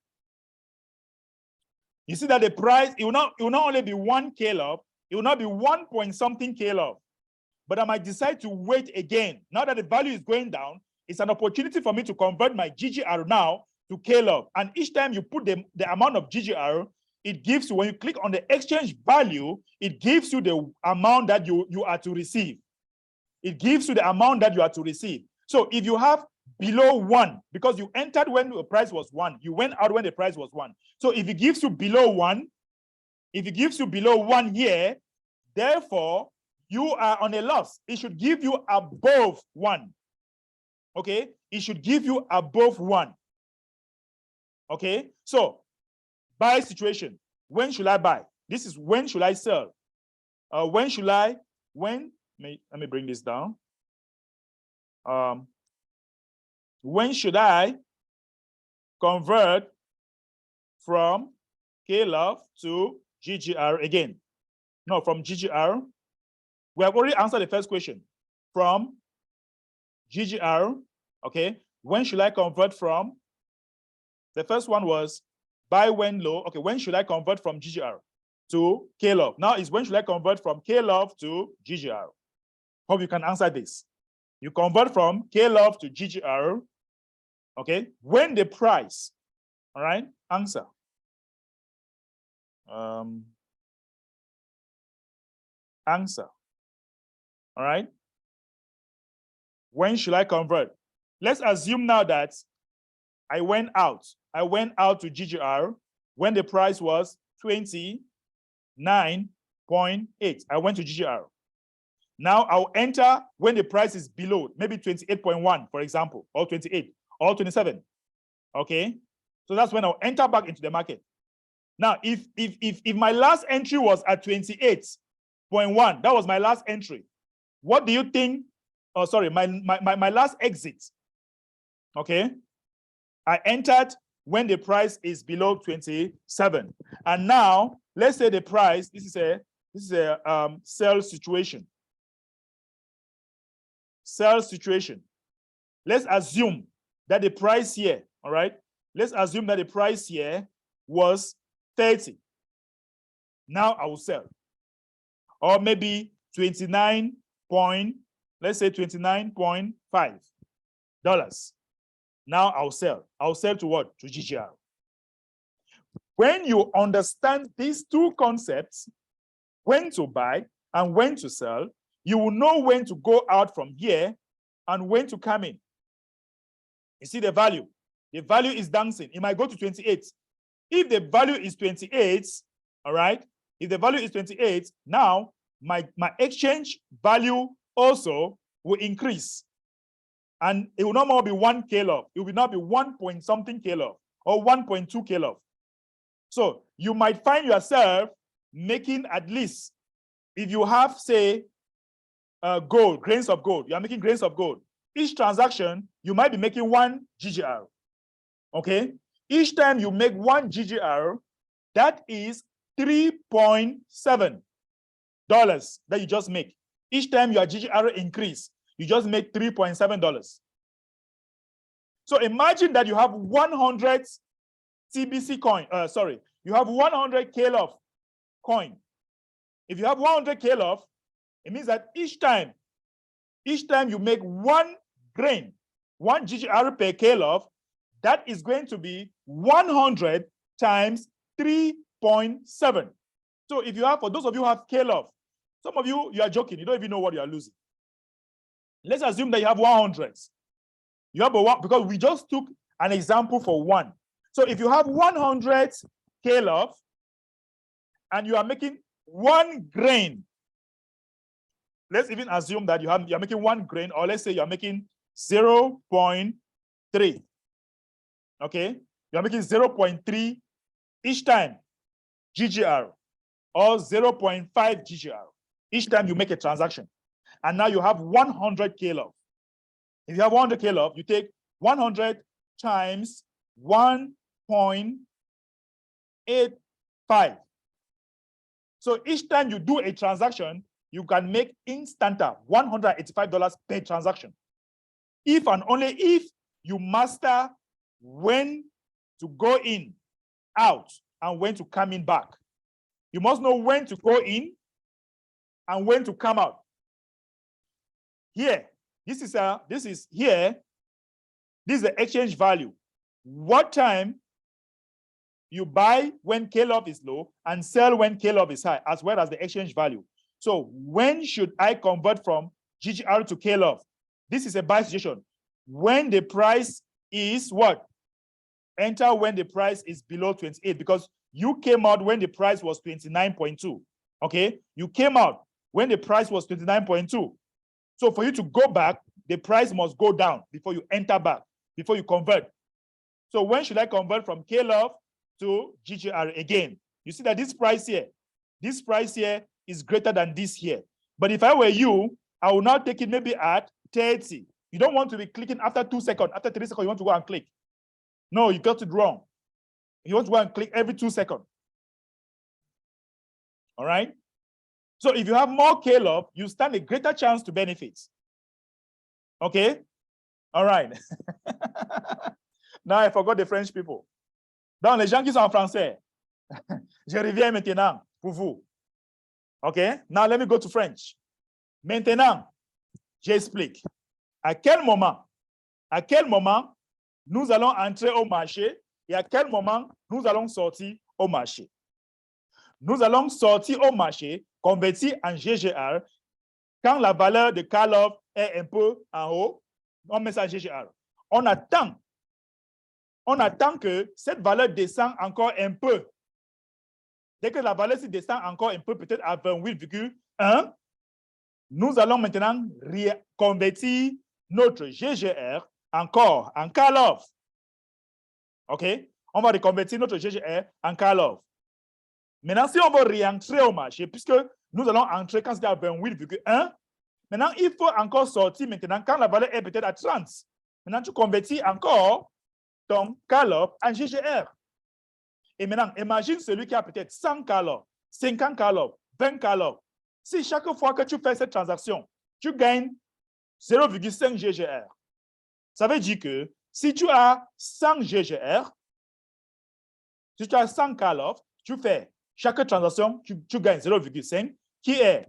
You see that the price, it will not only be 1 K-love, it will not be 1 point something K-love. But I might decide to wait again. Now that the value is going down, it's an opportunity for me to convert my GGR now to K-love. And each time you put the amount of GGR, it gives you, when you click on the exchange value, it gives you the amount that you are to receive. It gives you the amount that you are to receive. So if you have below 1, because you entered when the price was 1, you went out when the price was 1. So if it gives you below 1, if it gives you below 1 here, therefore, you are on a loss. It should give you above 1. Okay? It should give you above 1. Okay? So, buy situation. When should I buy? This is when should I sell? Let me bring this down. When should I convert from K-love to GGR again? No, from GGR. We have already answered the first question. From GGR, okay, when should I convert from? The first one was buy when low. Okay, when should I convert from GGR to K-love? Now is when should I convert from K-love to GGR? Hope you can answer this. You convert from K-love to GGR, okay, when the price, all right, answer. Answer. All right. When should I convert? Let's assume now that I went out to GGR when the price was 29.8. I went to GGR. Now I'll enter when the price is below, maybe 28.1, for example, or 28 or 27. Okay. So that's when I'll enter back into the market. Now, if my last entry was at 28.1, that was my last entry. What do you think? Oh, sorry, my last exit. Okay. I entered when the price is below 27. And now let's say the price, this is a sell situation. Sell situation. Let's assume that the price here, all right? Let's assume that the price here was 30. Now I will sell. Or maybe 29.5 dollars. Now I'll sell. I'll sell to what? To GGR. When you understand these two concepts, when to buy and when to sell, you will know when to go out from here and when to come in. You see the value. The value is dancing. It might go to 28. If the value is 28, all right, if the value is 28, now my exchange value also will increase. And it will no more be 1 K-love. It will not be 1 point something K-love or 1.2 K-love. So you might find yourself making at least, if you have, say, gold, grains of gold, you are making grains of gold. Each transaction, you might be making 1 GGR. Okay? Each time you make 1 GGR, that is $3.7 that you just make. Each time your GGR increase, you just make $3.7. So imagine that you have 100 TBC coin, you have 100 K-love coin. If you have 100 K-love, it means that each time you make 1 grain, 1 GGR per K-love, that is going to be 100 times 3.7. So if you have, for those of you who have K-love, some of you are joking, you don't even know what you are losing. Let's assume that you have 100. You have because we just took an example for 1. So if you have 100 K-love and you are making 1 grain, let's even assume that you're making 1 grain, or let's say you're making 0.3. Okay, you're making 0.3 each time GGR, or 0.5 GGR each time you make a transaction. And now you have 100 K-love. If you have 100 K-love, you take 100 times 1.85. So each time you do a transaction, you can make instanta $185 per transaction. If and only if you master when to go in, out, and when to come in back. You must know when to go in and when to come out. Here, this is the exchange value. What time you buy when K-love is low and sell when K-love is high, as well as the exchange value. So when should I convert from GGR to K-love? This is a buy situation. When the price is what? Enter when the price is below 28, because you came out when the price was 29.2. Okay? You came out when the price was 29.2. So for you to go back, the price must go down before you enter back, before you convert. So when should I convert from K-love to GGR again? You see that this price here is greater than this here. But if I were you, I will now take it maybe at 30. You don't want to be clicking after 2 seconds. After 3 seconds, you want to go and click. No, you got it wrong. You want to go and click every 2 seconds. All right? So if you have more K-love, you stand a greater chance to benefit. Okay? All right. Now I forgot the French people. Donc, les gens qui sont en français, je reviens maintenant pour vous. Okay? Now let me go to French. Maintenant, j'explique. À quel moment nous allons entrer au marché et à quel moment nous allons sortir au marché. Nous allons sortir au marché, convertir en GGR, quand la valeur de K-love est un peu en haut, on met ça en GGR. On attend que cette valeur descende encore un peu. Dès que la valeur descend encore un peu, peut-être à 28,1, nous allons maintenant convertir notre GGR encore en K-love. OK? On va reconvertir notre GGR en K-love. Maintenant, si on veut réentrer au marché, puisque nous allons entrer quand c'est à 28,1, maintenant, il faut encore sortir maintenant quand la valeur est peut-être à 30. Maintenant, tu convertis encore ton K-love en GGR. Et maintenant, imagine celui qui a peut-être 100 K-love, 50 K-love, 20 K-love. Si chaque fois que tu fais cette transaction, tu gagnes 0,5 GGR, ça veut dire que si tu as 100 GGR, si tu as 100 K-love, tu fais chaque transaction, tu gagnes 0,5, qui est,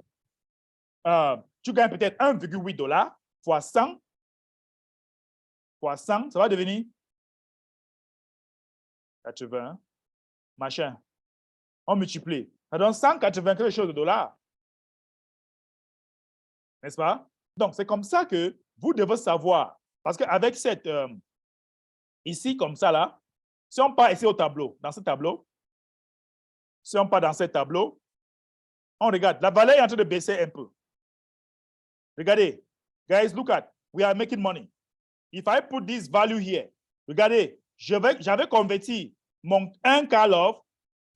tu gagnes peut-être 1,8 $ fois 100, ça va devenir 80, machin. On multiplie. Ça donne 180 quelque chose de dollars. N'est-ce pas? Donc, c'est comme ça que vous devez savoir. Parce qu'avec cette, ici, comme ça, là, si on part ici au tableau, dans ce tableau, si on part dans ce tableau, on regarde, la valeur est en train de baisser un peu. Regardez, guys, look at, we are making money. If I put this value here, regardez, j'avais converti mon 1 K-love,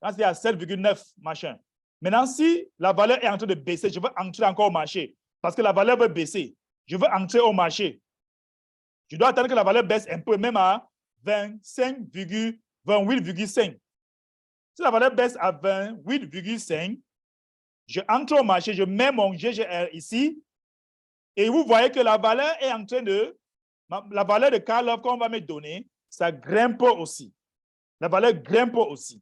quand c'est à 7,9 machin. Maintenant, si la valeur est en train de baisser, je veux entrer encore au marché, parce que la valeur veut baisser. Je veux entrer au marché. Je dois attendre que la valeur baisse un peu, même à 28,5. Si la valeur baisse à 28,5, je entre au marché, je mets mon GGR ici, et vous voyez que la valeur est en train de, la valeur de K-love qu'on va me donner, ça grimpe aussi. La valeur grimpe aussi.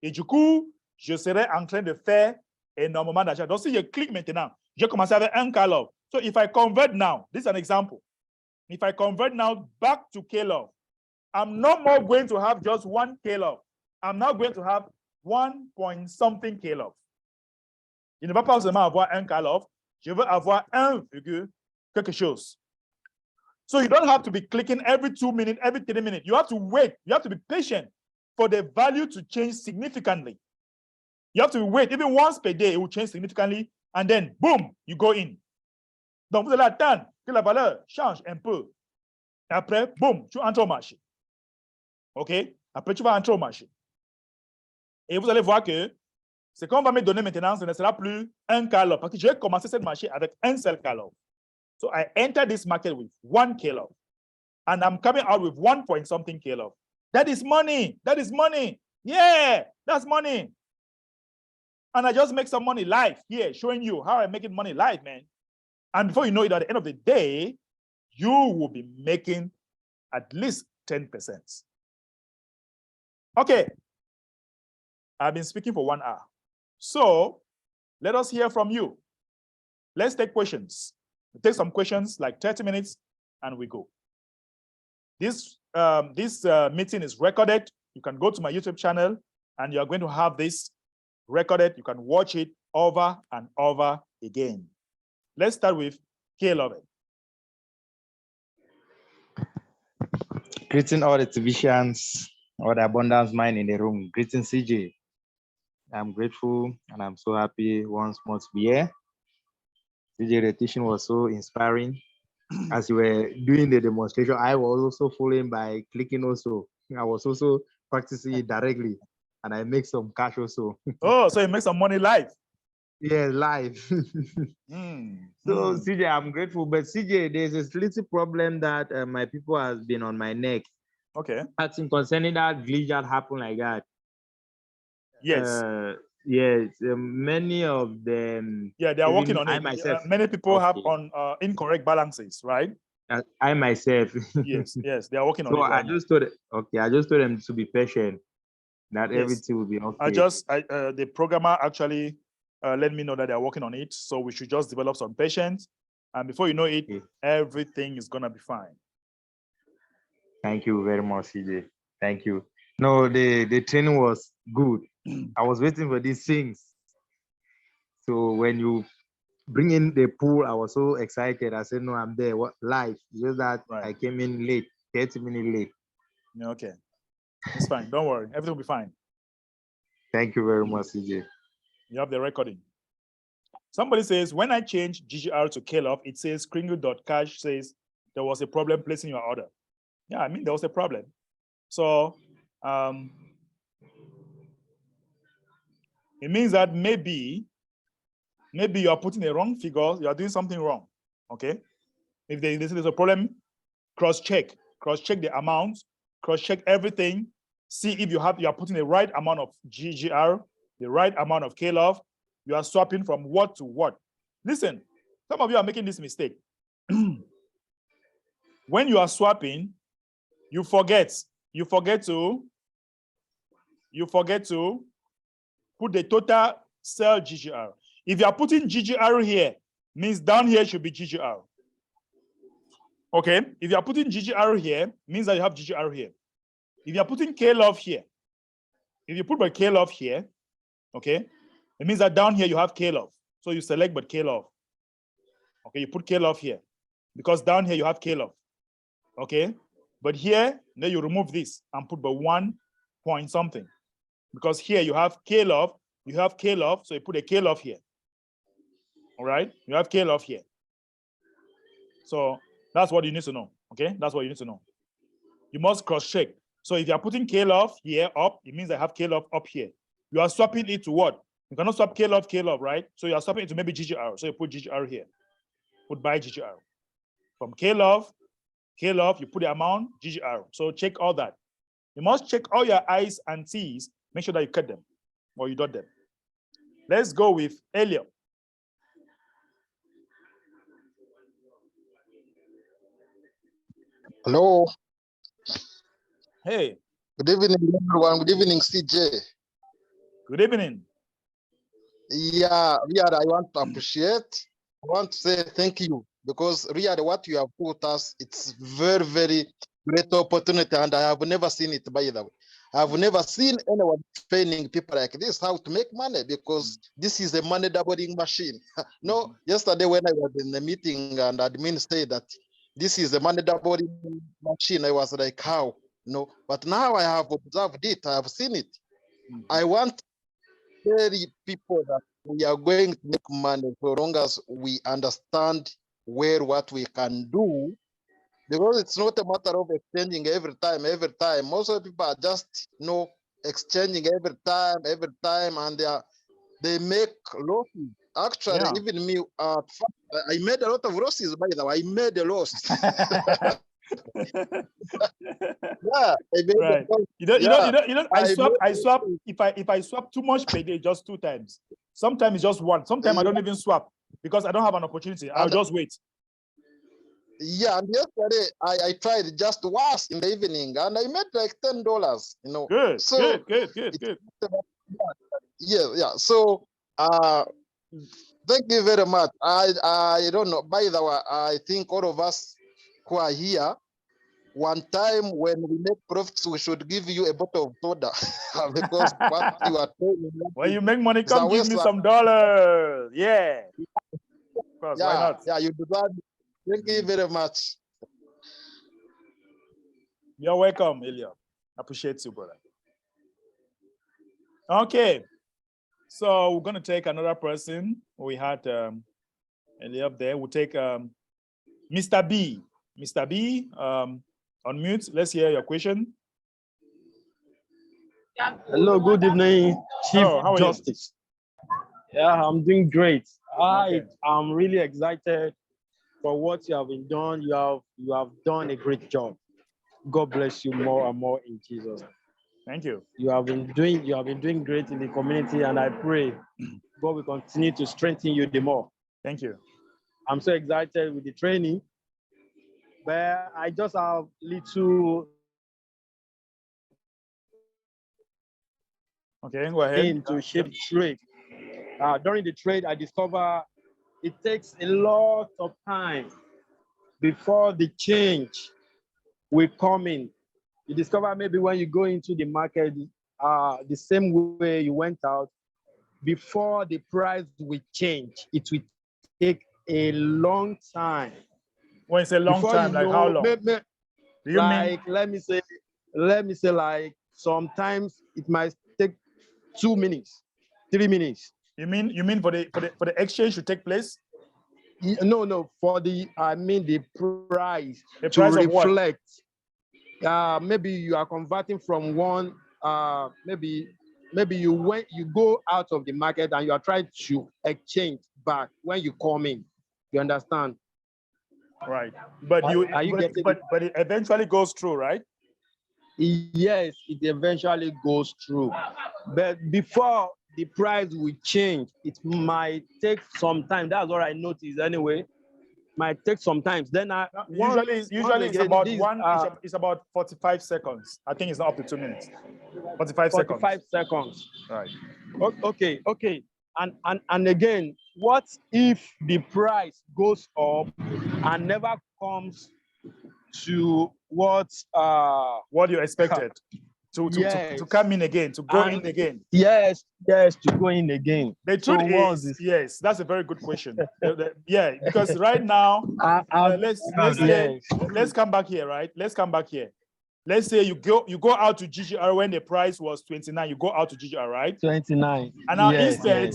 Et du coup, je serai en train de faire énormément d'argent. Donc, si je clique maintenant, je commence avec un K-love. So, if I convert now, this is an example. If I convert now back to K-love, I'm no more going to have just one K-love. I'm now going to have 1 point something K-love. Je ne vais pas seulement avoir un K-love, je veux avoir 1, quelque chose. So you don't have to be clicking every 2 minutes, every 3 minutes. You have to wait. You have to be patient for the value to change significantly. You have to wait. Even once per day, it will change significantly. And then, boom, you go in. Donc, vous allez attendre que la valeur change un peu. Et après, boum, tu entres au marché. OK? Après, tu vas entrer au marché. Et vous allez voir que ce qu'on va me donner maintenant, ce ne sera plus un K-love. Parce que je vais commencer ce marché avec un seul K-love. So I enter this market with 1 K-love. And I'm coming out with 1 point something K-love. That is money. That is money. Yeah, that's money. And I just make some money live here, showing you how I'm making money live, man. And before you know it, at the end of the day, you will be making at least 10%. Okay. I've been speaking for 1 hour. So let us hear from you. Let's take questions. We'll take some questions, like 30 minutes, and we go. This meeting is recorded. You can go to my YouTube channel, and you're going to have this recorded. You can watch it over and over again. Let's start with Caleb. Greeting all the exhibitions, all the abundance mind in the room. Greeting CJ. I'm grateful and I'm so happy once more to be here. CJ, the teaching was so inspiring. As you were doing the demonstration, I was also following by clicking also. I was also practicing it directly, and I make some cash also. Oh, so you make some money live? Yeah, live. So CJ, I'm grateful, but CJ, there's this little problem that my people has been on my neck. Okay. Asking concerning that glitch that happened like that. Yes. Yes, many of them. Yeah, they are working on it. Myself, many people have on incorrect balances, right? I myself. Yes, they are working on it. So I just told them to be patient, that everything will be okay. The programmer actually let me know that they are working on it. So we should just develop some patience, and before you know it, everything is gonna be fine. Thank you very much, CJ. Thank you. No, the training was good. I was waiting for these things. So when you bring in the pool, I was so excited. I said, no, I'm there. What live? Just that I came in late, 30 minutes late. Okay. It's fine. Don't worry. Everything will be fine. Thank you very much, CJ. You have the recording. Somebody says, when I change GGR to Caleb, it says Kringle.cash says there was a problem placing your order. Yeah, I mean, there was a problem. So it means that maybe you are putting a wrong figure, you are doing something wrong, okay? If there's a problem, cross-check the amount, cross-check everything, see if you are putting the right amount of GGR, the right amount of Caleb, you are swapping from what to what. Listen, some of you are making this mistake. When you are swapping, you forget to put the total cell GGR. If you are putting GGR here, means down here should be GGR. Okay, if you are putting GGR here, means that you have GGR here. If you are putting K-love here, if you put by K-love here, okay, it means that down here you have K-love. So you select but K-love. Okay, you put K-love here because down here you have K-love. Okay, but here, then you remove this and put by 1 point something. Because here you have K-love, so you put a K-love here. All right, you have K-love here. So that's what you need to know, okay? That's what you need to know. You must cross-check. So if you are putting K-love here up, it means I have K-love up here. You are swapping it to what? You cannot swap K-love, right? So you are swapping it to maybe GGR. So you put GGR here. Put by GGR. From K-love, you put the amount, GGR. So check all that. You must check all your I's and T's. Make sure that you cut them or you dot them. Let's go with Elliot. Hello. Hey. Good evening, everyone. Good evening, CJ. Good evening. Yeah, I want to appreciate. I want to say thank you because really what you have put us, it's very, very great opportunity, and I have never seen it, by the way. I've never seen anyone training people like this how to make money, because this is a money doubling machine. No, yesterday when I was in the meeting and admin said that this is a money doubling machine, I was like, how? No, but now I have observed it, I have seen it. I want to tell people that we are going to make money so long as we understand what we can do, because it's not a matter of exchanging every time. Most of the people are just exchanging every time, and they make losses. Actually, even me, I made a lot of losses, by the way. I made a loss. Yeah, right. You know, I swap. If I swap too much per day, just 2 times. Sometimes it's just 1. Sometimes I don't even swap because I don't have an opportunity. I'll just wait. Yeah, and yesterday I tried just once in the evening and I made like $10, you know. Good, So good. yeah. So thank you very much. I don't know. By the way, I think all of us who are here, one time when we make profits, we should give you a bottle of soda because what you are doing When you make money, is a come give me waste. some dollars. Yeah. Of course, why not? Yeah, you deserve it. Thank you very much. You're welcome, Eliab. Appreciate you, brother. Okay. So we're gonna take another person. We had Eliab there. We'll take Mr. B. Mr. B, unmute. Let's hear your question. Hello, good evening, Chief Hello, how are you? Justice. Yeah, I'm doing great. Okay. I'm really excited for what you have been done. You have done a great job. God bless you more and more in Jesus. Thank you. You have been doing great in the community, and I pray God will continue to strengthen you the more. Thank you. I'm so excited with the training, but I just have little Okay, go ahead. to shape trade. During the trade, I discover it takes a lot of time before the change will come in. You discover maybe when you go into the market, the same way you went out, before the price will change, it will take a long time. When it's a long Before time, you like how know, long? Do you like mean? let me say like sometimes it might take 2 minutes, 3 minutes. You mean for the exchange to take place? No, for the the price The to price of what? reflect. Maybe you are converting from one. Maybe you go out of the market and you are trying to exchange back when you come in. You understand? Right. But Are you getting it? but it eventually goes through, right? Yes, it eventually goes through. But before the price will change, it might take some time. That's what I noticed anyway. Might take some time. Then Usually it's again, about this, it's about 45 seconds. I think it's not up to 2 minutes. 45 seconds. 45 seconds. Right. Okay. And again, what if the price goes up and never comes to what What you expected to yes. come in again, to go in again? Yes, to go in again. The truth is, yes, that's a very good question. Yeah, because right now, let's come back here, right? Let's come back here. Let's say you go out to GGR when the price was 29. You go out to GGR, right? 29. And now instead,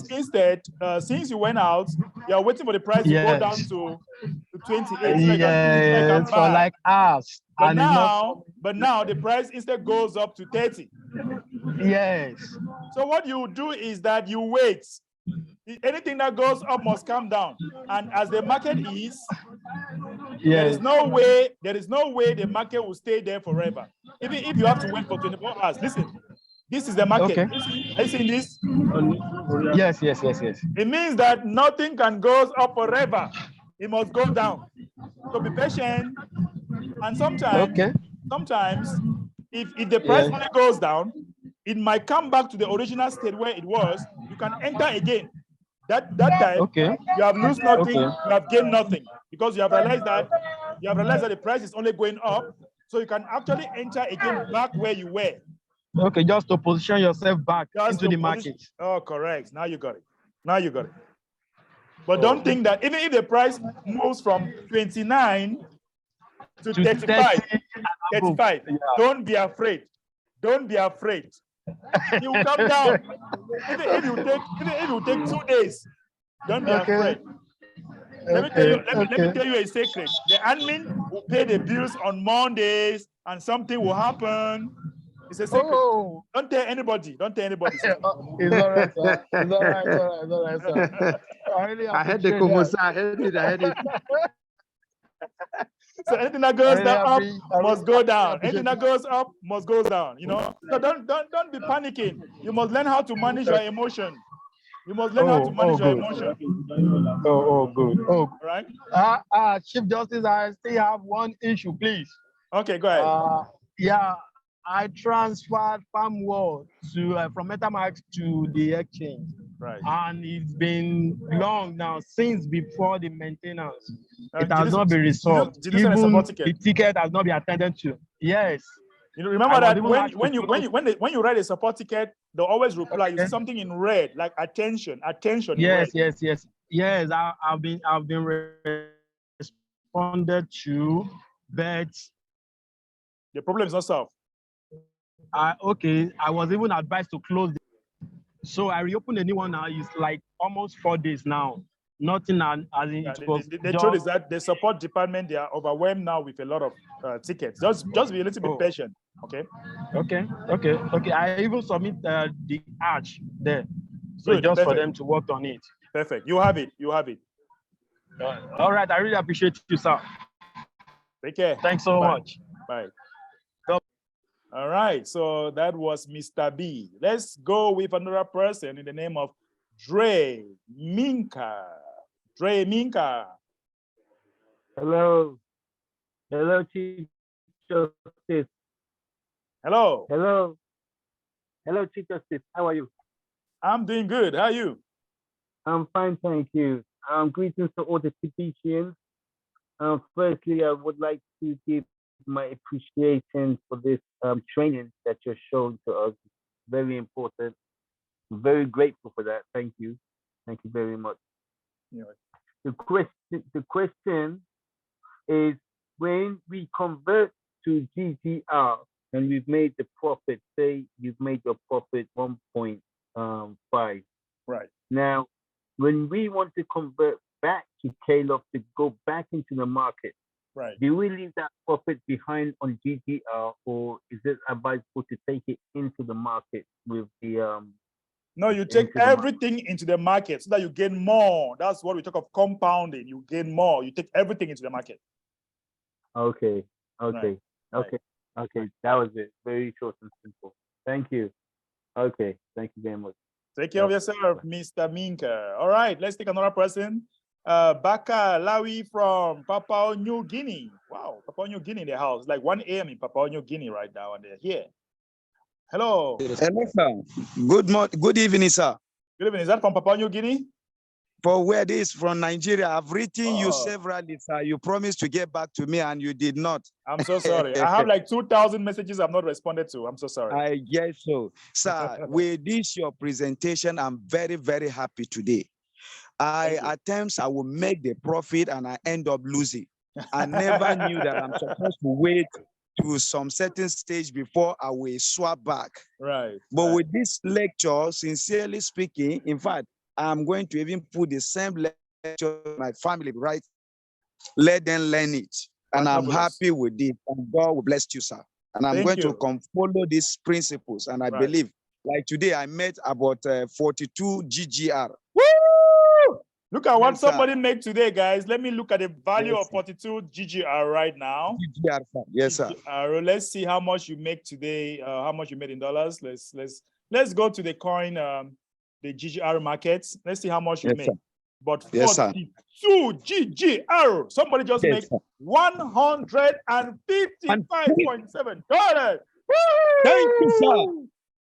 since you went out, you're waiting for the price to go down to 28. Yes, for like us. But now the price instead goes up to 30. Yes. So what you do is that you wait. Anything that goes up must come down. And as the market is, there is no way the market will stay there forever. Even if you have to wait for 24 hours. Listen, this is the market. Okay. Are you seeing this? Yes. It means that nothing can go up forever. It must go down. So be patient. And sometimes if the price only goes down, it might come back to the original state where it was. You can enter again. That time, you have lost nothing, you have gained nothing, because you have realized that the price is only going up. So you can actually enter again back where you were. Okay, just to position yourself back into the market. Oh, correct. Now you got it. But don't think that even if the price moves from 29 to 35, don't be afraid. It will come down. Even if you take 2 days, don't be afraid. Let me tell you a secret. The admin will pay the bills on Mondays and something will happen. It's a secret. Don't tell anybody. It's all right, sir. It's all right, sir. I had the Komosa. I had it. So anything that goes up must go down. Anything that goes up must go down. So don't be panicking. You must learn how to manage your emotion. You must learn how to manage your good. emotion. Good. All right. Chief Justice, I still have one issue, please. Okay, go ahead. Yeah, I transferred firmware to from MetaMask to the exchange, Right. and it's been long now since before the maintenance. It Did has you- not been resolved. did you send a Even support the ticket? ticket has not been attended to. Yes. You know, remember I was that even when asked when to you close- when you write a support ticket, they'll always reply. You see Okay. something in red, like attention in Yes, red. yes. I've been responded to, but The problem is not solved. I was even advised to close. So I reopened a new one now. It's like almost 4 days now. Nothing as in Yeah, it was the truth is that the support department, they are overwhelmed now with a lot of tickets. Just be a little bit patient, okay? Okay. I even submit the arch there, so Good, just for perfect. them to work on it. Perfect. You have it. All right, I really appreciate you, sir. Take care. Thanks so Bye. much. Bye. God- All right. So that was Mr. B. Let's go with another person in the name of Dre Minka. Dre Minka. Hello, Chief Justice. Hello. Hello, Chief Justice. How are you? I'm doing good. How are you? I'm fine, thank you. Greetings to all the Tibetan. Firstly, I would like to give my appreciation for this training that you're showing to us. Very important. I'm very grateful for that. Thank you. Thank you very much. Yeah. The question is, when we convert to GGR and we've made the profit, say you've made your profit 1.5. Right. Now, when we want to convert back to K-Log to go back into the market, Right. do we leave that profit behind on GGR, or is it advisable to take it into the market with the No, you take everything into the market so that you gain more. That's what we talk of compounding. You gain more. You take everything into the market. Okay. Right. That was it. Very short and simple. Thank you. Okay. Thank you very much. Take care of yourself, Mr. Minka. All right, let's take another person. Baka Lawi from Papua New Guinea. Wow, Papua New Guinea in the house. Like 1 a.m. in Papua New Guinea right now, and they're here. Hello. Hello, sir. Good evening, sir. Good evening. Is that from Papua New Guinea? For where this from Nigeria, I've written you Oh. severally, sir. You promised to get back to me and you did not. I'm so sorry. I have like 2,000 messages I've not responded to. I'm so sorry. I guess so. Sir, with this, your presentation, I'm very, very happy today. At times, I will make the profit and I end up losing. I never knew that I'm supposed to wait to some certain stage before I will swap back. Right. But with this lecture, sincerely speaking, in fact, I'm going to even put the same lecture to my family, right? Let them learn it. And I'm happy with it. And God will bless you, sir. And I'm going to follow these principles. And I believe, like today, I met about 42 GGR. Woo! Look at what somebody made today, guys. Let me look at the value of 42 GGR right now. GGR, sir. Yes, sir. Let's see how much you make today. How much you made in dollars. Let's go to the coin, the GGR markets. Let's see how much you make. But 42 GGR. Somebody just made $155.7. Thank you, sir.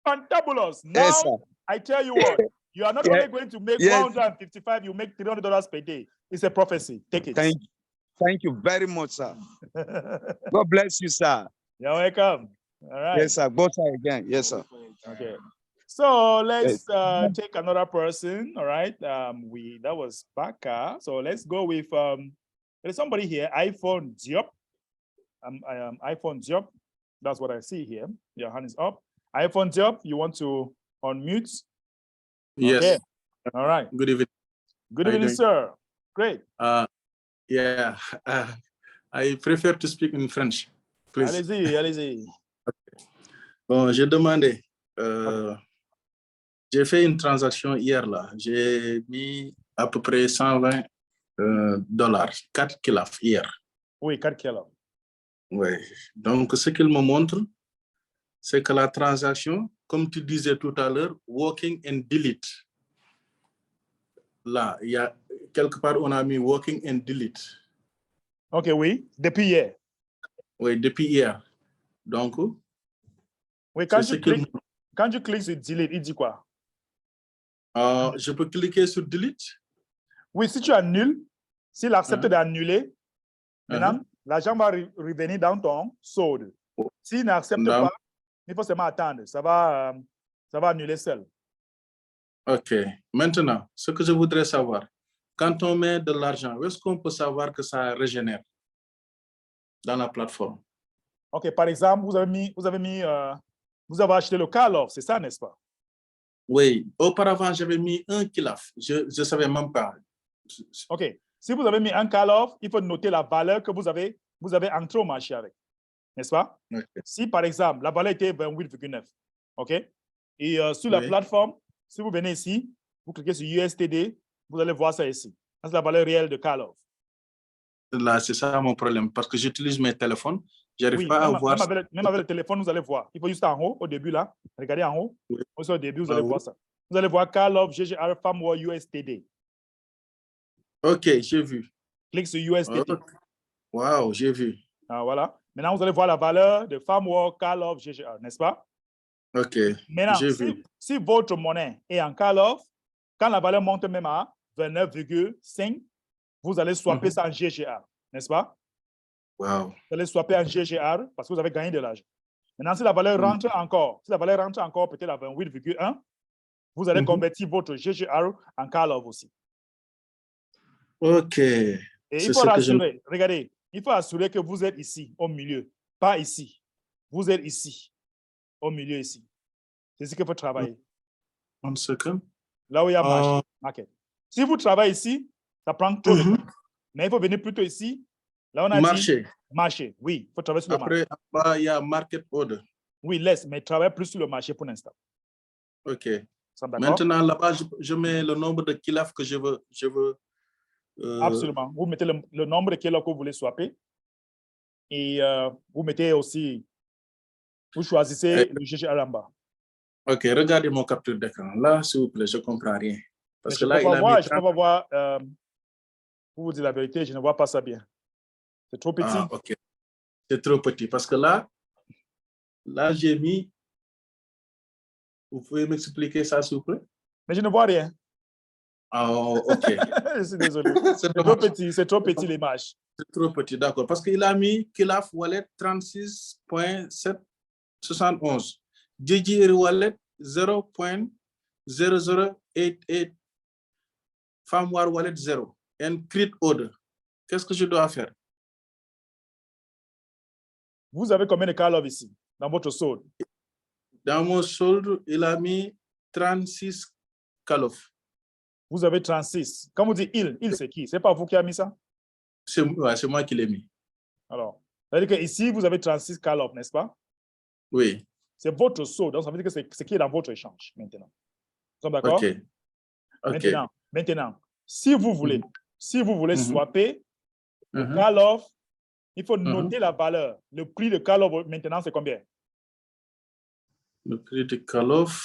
Fantabulous. Now, I tell you what. You are not only going to make 155, you make $300 per day. It's a prophecy. Take it. Thank you very much, sir. God bless you, sir. You're welcome. All right. Yes, sir. Go sir again. Yes, sir. Okay. So let's take another person. All right. That was Baka. So let's go with there's somebody here, iPhone Diop. iPhone Diop. That's what I see here. Your hand is up. iPhone Diop, you want to unmute? Yes. Okay. All right. Good evening. Good evening, sir. Great. Yeah. I prefer to speak in French, please. Allez-y. Bon, j'ai demandé. J'ai fait une transaction hier là. J'ai mis à peu près $120, 4 kilaf hier. Oui, 4 kilaf. Oui. Donc, ce qu'il me montre, c'est que la transaction, comme tu disais tout à l'heure, working and delete. là, il y a quelque part, on a mis working and delete. OK, oui, depuis hier. Oui, depuis hier. Donc, Oui, c'est ce qu'il quand tu cliques sur delete, il dit quoi? je peux cliquer sur delete. Oui, si tu annules, s'il accepte d'annuler, maintenant, l'argent va revenir dans ton solde. S'il n'accepte pas, il faut seulement attendre. Ça va annuler seul. OK. Maintenant, ce que je voudrais savoir, quand on met de l'argent, où est-ce qu'on peut savoir que ça régénère dans la plateforme? OK, par exemple, vous avez acheté le car love, c'est ça, n'est-ce pas? Oui, auparavant, j'avais mis un kilaf. Je ne savais même pas. OK. Si vous avez mis un car love, il faut noter la valeur que vous avez entré au marché avec, n'est-ce pas? Okay. Si, par exemple, la valeur était 28,9, OK? Et sur la plateforme, si vous venez ici, vous cliquez sur USTD, vous allez voir ça ici. C'est la valeur réelle de car love. Là, c'est ça mon problème, parce que j'utilise mes téléphones. Je n'arrive pas à voir. Même avec le téléphone, vous allez voir. Il faut juste en haut, au début, là. Regardez en haut. Oui. Au début, vous allez voir ça. Vous allez voir car love GGR Farmware USTD. OK, j'ai vu. Clique sur USTD. Wow, j'ai vu. Ah, voilà. Maintenant, vous allez voir la valeur de Farmware car love GGR, n'est-ce pas? OK. Maintenant, si votre monnaie est en car love, quand la valeur monte même à 29,5, vous allez swapper ça en GGR, n'est-ce pas? Wow. Vous allez swapper en GGR parce que vous avez gagné de l'argent. Maintenant, si la valeur rentre encore, peut-être à 28,1, vous allez convertir votre GGR en car love aussi. OK. Et il faut rassurer, regardez, il faut assurer que vous êtes ici, au milieu, pas ici. Vous êtes ici, au milieu ici. C'est ce qu'il faut travailler. One second. Là où il y a market. Si vous travaillez ici, ça prend trop de temps. Mais il faut venir plutôt ici. Là, on a dit marché. Oui, il faut travailler sur le marché. Après, il y a market order. Oui, mais travaille plus sur le marché pour l'instant. OK. Maintenant, là-bas, je mets le nombre de kilaf que je veux. Absolument. Vous mettez le nombre de kilaf que vous voulez swapper. Et vous mettez aussi, vous choisissez le GGR en bas. OK, regardez mon capture d'écran. Là, s'il vous plaît, je ne comprends rien. Parce que là, je ne peux pas voir. Pour vous dire la vérité, je ne vois pas ça bien. C'est trop petit. Ah, OK. C'est trop petit. Parce que là j'ai mis. Vous pouvez m'expliquer ça, s'il vous plaît? Mais je ne vois rien. Oh, OK. Je suis désolé. C'est trop petit l'image. C'est trop petit, d'accord. Parce qu'il a mis Kilaf Wallet 36.771. GGR Wallet 0.0088. Farmware Wallet 0. And create order. Qu'est-ce que je dois faire? Vous avez combien de car love ici, dans votre solde? Dans mon solde, il a mis 36 car love. Vous avez 36. Quand vous dites il c'est qui? C'est pas vous qui avez mis ça? C'est moi qui l'ai mis. Alors, ça veut dire qu'ici, vous avez 36 car love, n'est-ce pas? Oui. C'est votre solde, donc ça veut dire que c'est ce qui est dans votre échange maintenant. Nous sommes d'accord? OK. Maintenant, si vous voulez swapper le car love, il faut noter la valeur. Le prix de car love maintenant, c'est combien? Le prix de car love?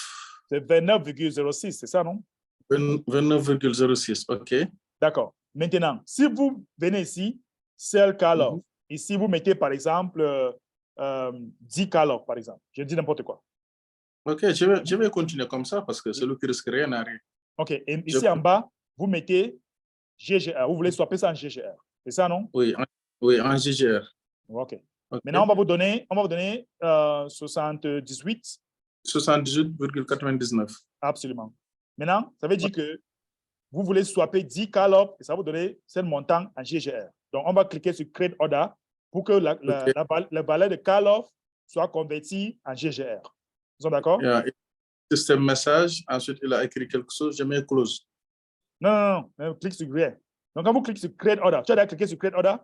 C'est 29,06, c'est ça, non? 29,06, OK. D'accord. Maintenant, si vous venez ici, sell car love, ici, vous mettez par exemple 10 car love, par exemple. Je dis n'importe quoi. OK, je vais continuer comme ça parce que celui qui risque rien n'a rien. OK. Et ici en bas, vous mettez GGR. Vous voulez swapper ça en GGR. C'est ça, non? Oui, en GGR. OK. Maintenant, on va vous donner 78. 78,99. Absolument. Maintenant, ça veut dire que vous voulez swapper 10 car love et ça va vous donner ce montant en GGR. Donc, on va cliquer sur Create Order pour que la valeur de car love soit convertie en GGR. Vous êtes d'accord? Système message. Ensuite, il a écrit quelque chose. Je mets close. Non. Clique sur rien. Donc, quand vous cliquez sur Create Order, tu as déjà cliqué sur Create Order?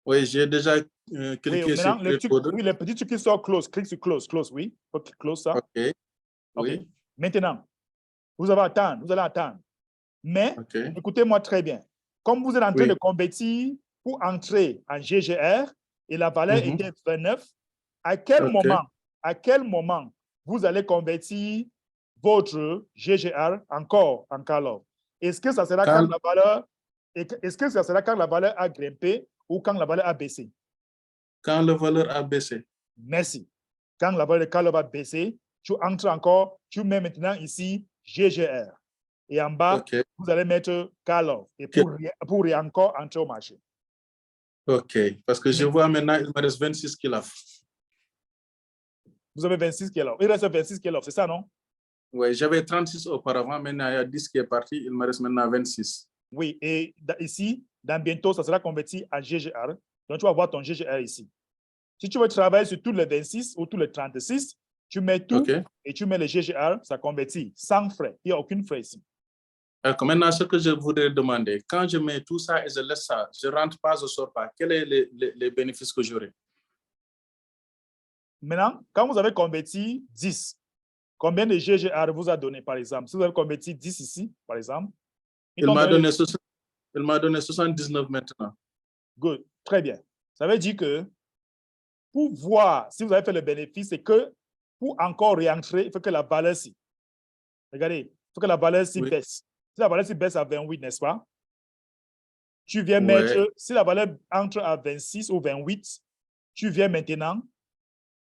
Oui, j'ai déjà cliqué sur Create Order. Oui, le petit truc qui sort close. Clique sur close, oui. Il faut close ça. OK. Oui. Maintenant, vous allez attendre. Mais, écoutez-moi très bien. Comme vous êtes en train de convertir pour entrer en GGR et la valeur était 29, à quel moment vous allez convertir votre GGR encore en car love? Est-ce que ça sera Quand- quand la valeur, est-ce que ça sera quand la valeur a grimpé ou quand la valeur a baissé? Quand la valeur a baissé. Merci. Quand la valeur de call va baisser, tu entres encore, tu mets maintenant ici GGR. Et en bas, OK. vous allez mettre call et pour encore entrer au marché. OK. Parce que je vois maintenant, il me reste 26 kilaf. Vous avez 26 qui est là. Il reste 26 qui est là, c'est ça, non? Oui, j'avais 36 auparavant, maintenant il y a 10 qui est parti, il me reste maintenant 26. Oui, et ici, dans bientôt, ça sera converti en GGR. Donc, tu vas voir ton GGR ici. Si tu veux travailler sur tous les 26 ou tous les 36, tu mets tout OK. et tu mets le GGR, ça convertit sans frais. Il n'y a aucun frais ici. Alors, maintenant, ce que je voudrais demander, quand je mets tout ça et je laisse ça, je ne rentre pas, je ne sors pas, quels sont les bénéfices que j'aurai? Maintenant, quand vous avez converti 10, combien de GGR vous a donné, par exemple? Si vous avez converti 10 ici, par exemple, Il m'a donné 79 maintenant. Good, très bien. Ça veut dire que pour voir si vous avez fait le bénéfice, c'est que pour encore réentrer, il faut que la valeur ci. Regardez, il faut que la valeur ci Oui. baisse. Si la valeur ci baisse à 28, n'est-ce pas? Tu viens Ouais. mettre, si la valeur entre à 26 ou 28, tu viens maintenant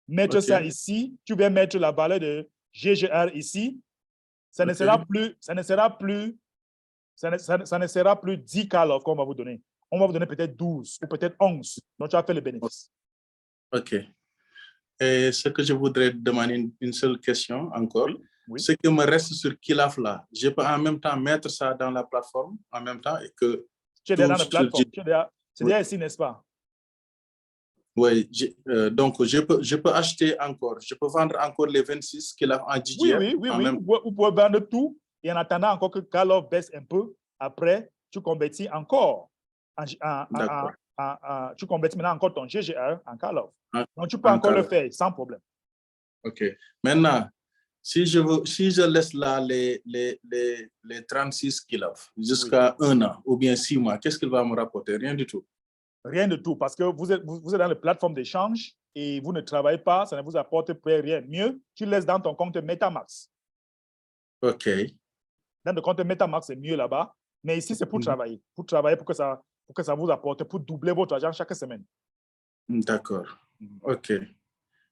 mettre OK. ça ici. Tu viens mettre la valeur de GGR ici. Ça ne OK. sera plus, ça ne sera plus 10 call-off qu'on va vous donner. On va vous donner peut-être 12 ou peut-être 11. Donc, tu as fait le bénéfice. OK. Et ce que je voudrais demander, une seule question encore. Oui, oui. Ce qui me reste sur Kilaf là, je peux en même temps mettre ça dans la plateforme, en même temps, et que... Tu es déjà dans la plateforme. Tu es déjà ici, n'est-ce pas? Oui, donc je peux acheter encore, je peux vendre encore les 26 Kilaf en DJR. Oui. Vous pouvez vendre tout et en attendant encore que call-off baisse un peu. Après, tu convertis encore. Tu convertis maintenant encore ton GGR en call-off. Donc, tu peux encore le faire sans problème. OK. Maintenant, si je laisse là les 36 Kilaf jusqu'à 1 an ou bien 6 mois, qu'est-ce qu'il va me rapporter? Rien du tout. Rien du tout, parce que vous êtes dans la plateforme d'échange et vous ne travaillez pas, ça ne vous apporte rien. Mieux, tu laisses dans ton compte MetaMask. OK. Dans le compte MetaMask, c'est mieux là-bas. Mais ici, c'est pour travailler. Pour travailler, pour que ça vous apporte, pour doubler votre argent chaque semaine. D'accord. OK.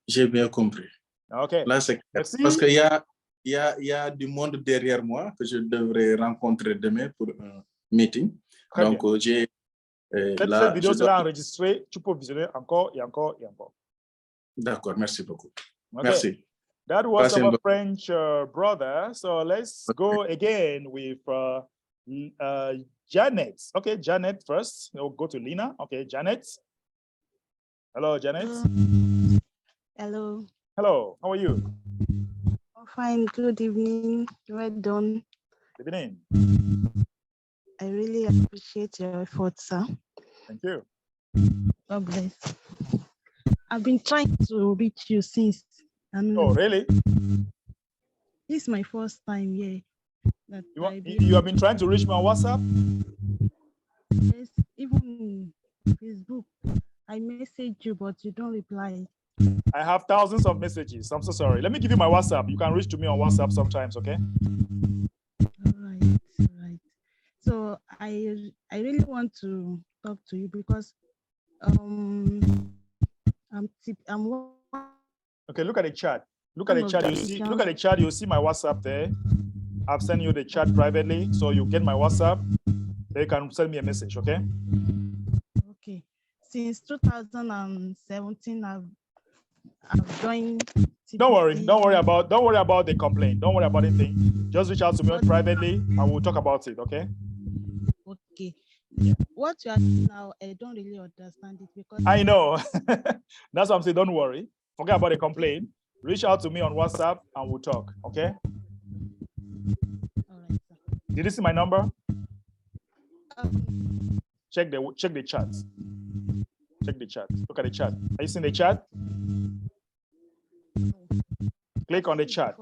J'ai bien compris. OK. Là, c'est merci. Parce qu'il y a du monde derrière moi que je devrais rencontrer demain pour un meeting. Très Donc, bien. j'ai... Cette vidéo sera enregistrée. Tu peux visionner encore et encore et encore. D'accord. Merci beaucoup. Okay. Merci. That was our French brother. So let's go again with Janet. Okay, Janet first. We'll go to Lina. Okay, Janet. Hello, Janet. Hello. Hello. How are you? I'm fine. Good evening. Well done. Good evening. I really appreciate your efforts, sir. Thank you. God bless. I've been trying to reach you since. Oh, really? This is my first time here. You have been trying to reach me on WhatsApp? Yes, even Facebook. I message you, but you don't reply. I have thousands of messages. I'm so sorry. Let me give you my WhatsApp. You can reach to me on WhatsApp sometimes, okay? All right. So I really want to talk to you because okay, look at the chat. Look at the chat. Look at the chat. You'll see my WhatsApp there. I've sent you the chat privately, so you get my WhatsApp. Then you can send me a message, okay? Okay. Since 2017, I've joined. Don't worry about the complaint. Don't worry about anything. Just reach out to me privately and we'll talk about it, okay? Okay. Yeah. What you are saying now, I don't really understand it because I know. That's what I'm saying. Don't worry. Forget about the complaint. Reach out to me on WhatsApp and we'll talk, okay? All right, sir. Did you see my number? Check the chat. Check the chat. Look at the chat. Are you seeing the chat? Click on the chat.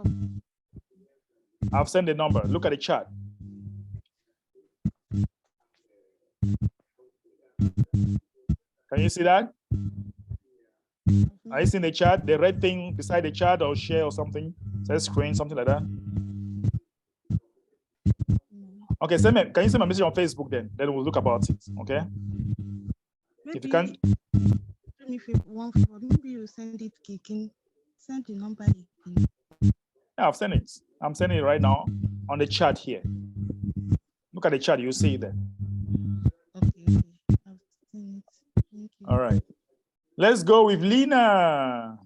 I've sent the number. Look at the chat. Can you see that? Are you seeing the chat? The red thing beside the chat or share or something? Says screen, something like that. Okay, can you send my message on Facebook then? Then we'll look about it. Okay. Maybe If you can. do me one for maybe you send it kicking. Send the number again. Yeah, I've sent it. I'm sending it right now on the chat here. Look at the chat, you see it there. Okay. I've seen it. Thank you. All right. Let's go with Lina.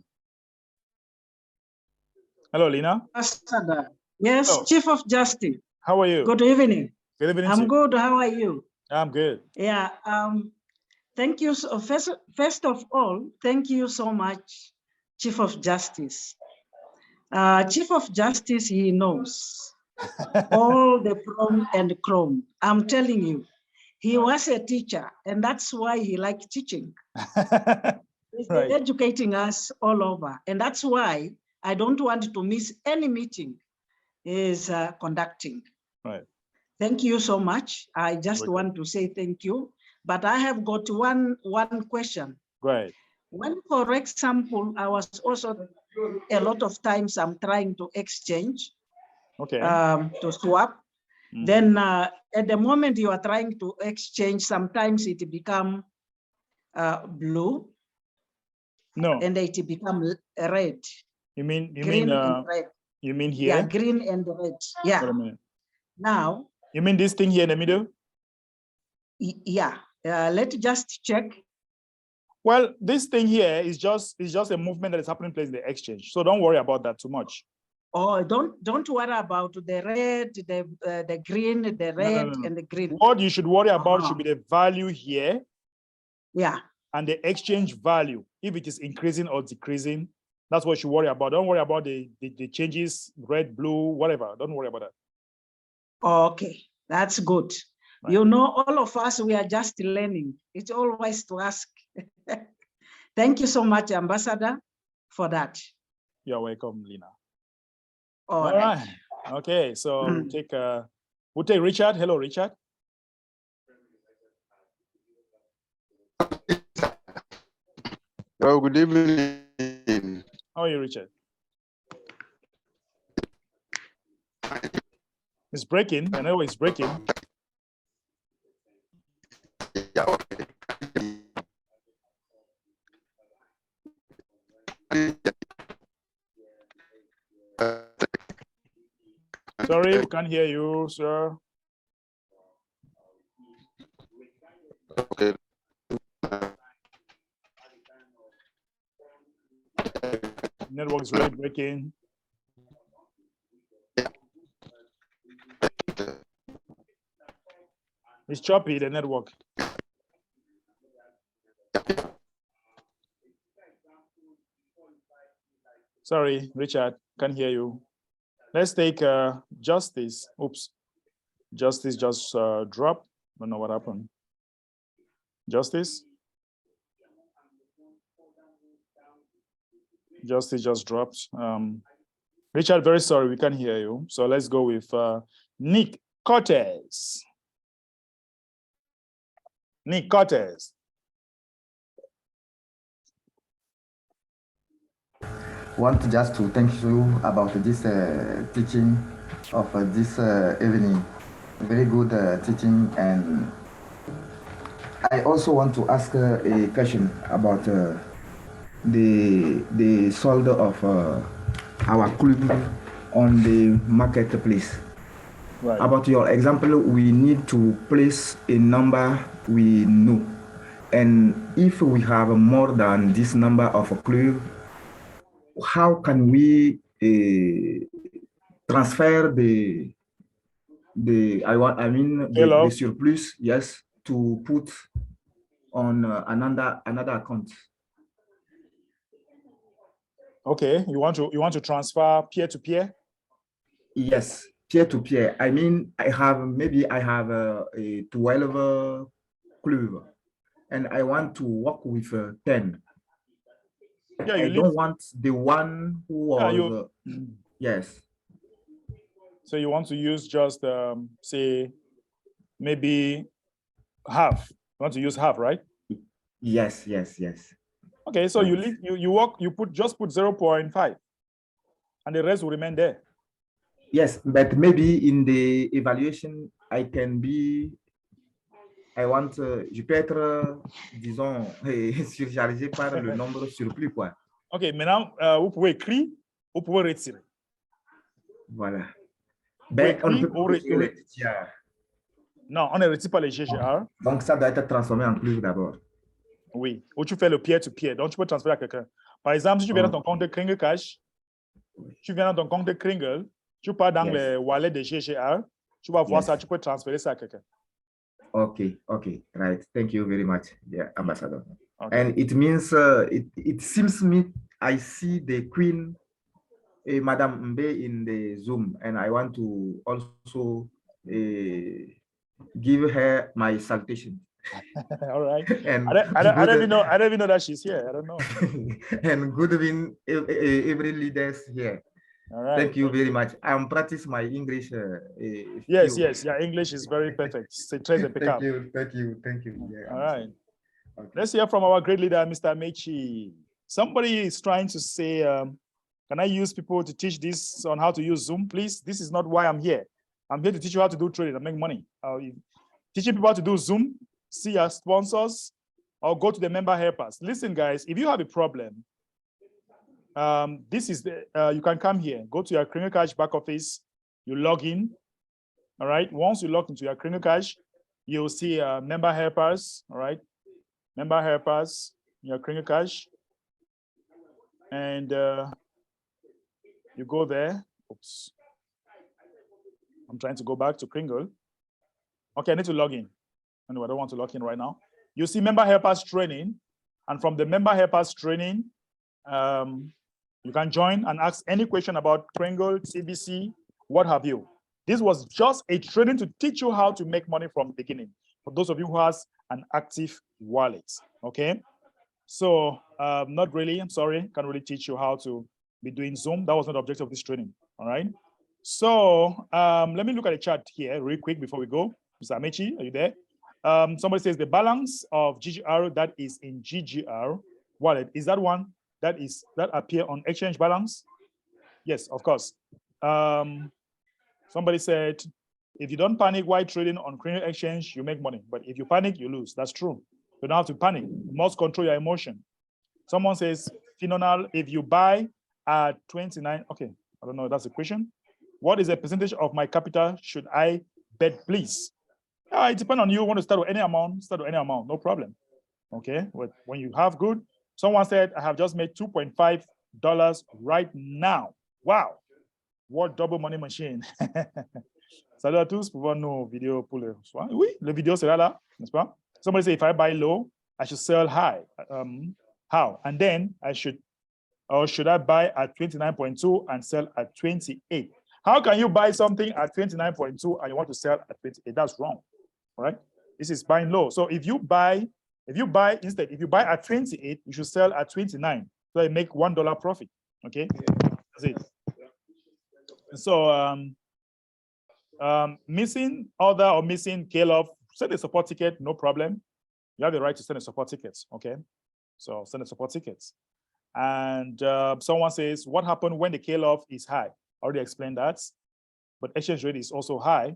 Hello, Lina. Ambassador. Yes, Hello. Chief of Justice. How are you? Good evening. Good evening. I'm good. How are you? I'm good. Yeah. Thank you. So first of all, thank you so much, Chief of Justice. Chief of Justice, he knows all the prom and chrome. I'm telling you, he was a teacher, and that's why he liked teaching. He's Right. educating us all over, and that's why I don't want to miss any meeting is conducting. Right. Thank you so much. I just want to say thank you, but I have got one question. Right. When for example, I was also a lot of times I'm trying to exchange, okay, to swap. Then at the moment you are trying to exchange, sometimes it become blue. No. And it become red. You mean green and red. You mean here? Yeah, green and red. Yeah. Wait a minute. Now. You mean this thing here in the middle? Yeah. Let's just check. Well, this thing here is just a movement that is happening place in the exchange. So don't worry about that too much. Oh, don't worry about the red, the green, the red, No. and the green. What you should worry about should be the value here. Yeah. And the exchange value, if it is increasing or decreasing, that's what you should worry about. Don't worry about the changes, red, blue, whatever. Don't worry about that. Okay, that's good. Right. You know, all of us, we are just learning. It's always to ask. Thank you so much, Ambassador, for that. You're welcome, Lina. All right. Okay, so we'll take Richard. Hello, Richard. Oh, good evening. How are you, Richard? It's breaking. I know it's breaking. Yeah, okay. Sorry, we can't hear you, sir. Okay. Network is really breaking. It's choppy, the network. Sorry, Richard, can't hear you. Let's take Justice. Oops. Justice just dropped. Don't know what happened. Justice? Justice just dropped. Richard, very sorry, we can't hear you. So let's go with Nick Cortez. Nick Cortez. Want just to thank you about this teaching of this evening. Very good teaching, and I also want to ask a question about the solder of our club on the marketplace. Right. About your example, we need to place a number we know, and if we have more than this number of a club, how can we transfer the surplus, yes, to put on another account? Okay, you want to transfer peer to peer? Yes, peer to peer. I mean, I have a 12 club, and I want to work with 10. Yeah, I don't want the one who was yes. So you want to use just say maybe half. You want to use half, right? Yes. Okay, so you put 0.5, and the rest will remain there. Yes, but maybe in the evaluation I can be, I want, je peux être, disons, surchargé par le nombre surplus, quoi. OK, maintenant, vous pouvez écrire, vous pouvez retirer. Voilà. Vous pouvez Ben, on ne écrire peut pas retirer les GGR. Non, on ne retire pas les GGR. Donc, ça doit être transformé en plus d'abord. Oui, ou tu fais le peer-to-peer, donc tu peux transférer à quelqu'un. Par exemple, si tu viens dans ton compte de Kringle Cash, tu viens dans ton compte de Kringle, tu pars dans les wallets de GGR, tu vas voir ça, tu peux transférer ça à quelqu'un. Okay, right. Thank you very much, Ambassador. Okay. And it means, it seems me, I see the Queen, Madame Mbe in the Zoom, and I want to also give her my salutation. All right. And I don't even know that she's here. I don't know. And good evening, every leaders here. All right. Thank you very much. I'm practicing my English. Yes, your English is very perfect. Thank you. Yeah, all right. Okay. Let's hear from our great leader, Mr. Mechi. Somebody is trying to say, can I use people to teach this on how to use Zoom, please? This is not why I'm here. I'm here to teach you how to do trading and make money. Teaching people how to do Zoom, see our sponsors, or go to the member helpers. Listen, guys, if you have a problem, this is the, you can come here, go to your Kringle Cash back office, you log in, all right? Once you log into your Kringle Cash, you'll see member helpers, all right? Member helpers, your Kringle Cash, and you go there. Oops. I'm trying to go back to Kringle. Okay, I need to log in. Anyway, I don't want to log in right now. You see member helpers training, and from the member helpers training, you can join and ask any question about Kringle, CBC, what have you. This was just a training to teach you how to make money from the beginning. For those of you who has an active wallet, okay? So not really, I'm sorry, can't really teach you how to be doing Zoom. That was not the objective of this training, all right? So let me look at the chart here real quick before we go. Mr. Amechi, are you there? Somebody says the balance of GGR that is in GGR wallet, is that one that appear on exchange balance? Yes, of course. Somebody said, if you don't panic while trading on Kringle Exchange, you make money. But if you panic, you lose. That's true. You don't have to panic. You must control your emotion. Someone says, phenomenal, if you buy at 29, okay, I don't know if that's a question. What is the percentage of my capital should I bet, please? It depends on you. Want to start with any amount, no problem. Okay, but when you have good, someone said, I have just made $2.5 right now. Wow, what double money machine. Salut à tous pour voir nos vidéos pour le soir. Oui, le vidéo sera là, n'est-ce pas? Somebody say, if I buy low, I should sell high. How? And then should I buy at 29.2 and sell at 28? How can you buy something at 29.2 and you want to sell at 28? That's wrong, all right? This is buying low. So if you buy at 28, you should sell at 29. So you make $1 profit, okay? That's it. So missing order or missing kill-off, send a support ticket, no problem. You have the right to send a support ticket, okay? So send a support ticket. And someone says, what happened when the kill-off is high? I already explained that, but exchange rate is also high.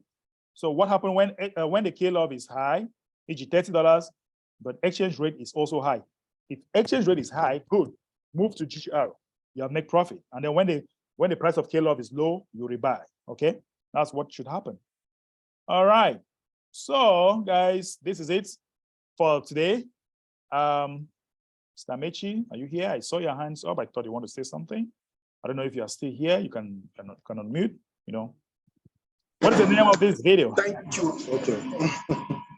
So what happened when the kill-off is high, e.g. $30, but exchange rate is also high. If exchange rate is high, good, move to GGR, you'll make profit. And then when the price of kill-off is low, you rebuy, okay? That's what should happen. All right, so guys, this is it for today. Mr. Mechi, are you here? I saw your hands up. I thought you want to say something. I don't know if you are still here. You can unmute, you know. What is the name of this video? Thank you. Okay.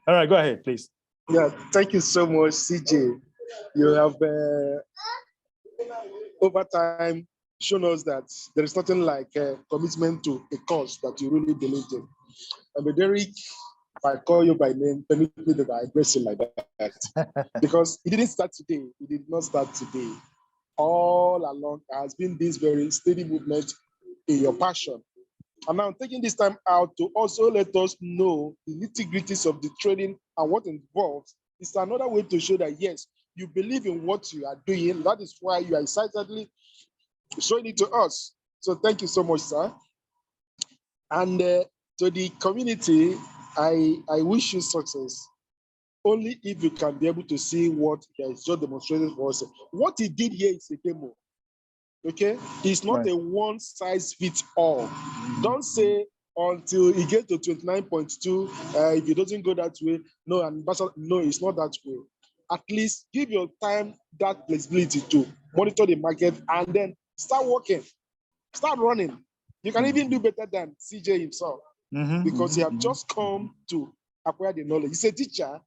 All right, go ahead, please. Yeah, thank you so much, CJ. You have over time shown us that there is nothing like a commitment to a cause that you really believe in. And Derek, if I call you by name, permit me that I address you like that. Because it didn't start today. It did not start today. All along, there has been this very steady movement in your passion. And I'm taking this time out to also let us know the nitty-gritties of the trading and what involves. It's another way to show that, yes, you believe in what you are doing. That is why you are excitedly showing it to us. So thank you so much, sir. And to the community, I wish you success. Only if you can be able to see what he has just demonstrated for us. What he did here is a demo. Okay, it's not a one size fits all. Don't say until he gets to 29.2, if it doesn't go that way, no, no, it's not that way. At least give your time that flexibility to monitor the market and then start working, start running. You can even do better than CJ himself because he have just come to acquire the knowledge. He's a teacher.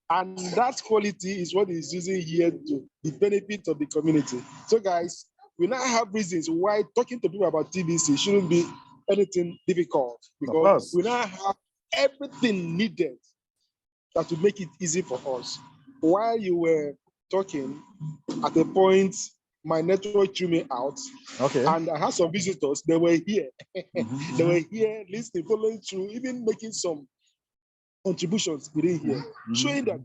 And that quality is what he's using here to the benefit of the community. So guys, we now have reasons why talking to people about TBC shouldn't be anything difficult, because we now have everything needed that will make it easy for us. While you were talking, at a point, my network threw me out. Okay. And I had some visitors, they were here. They were here listening, following through, even making some contributions within here, showing that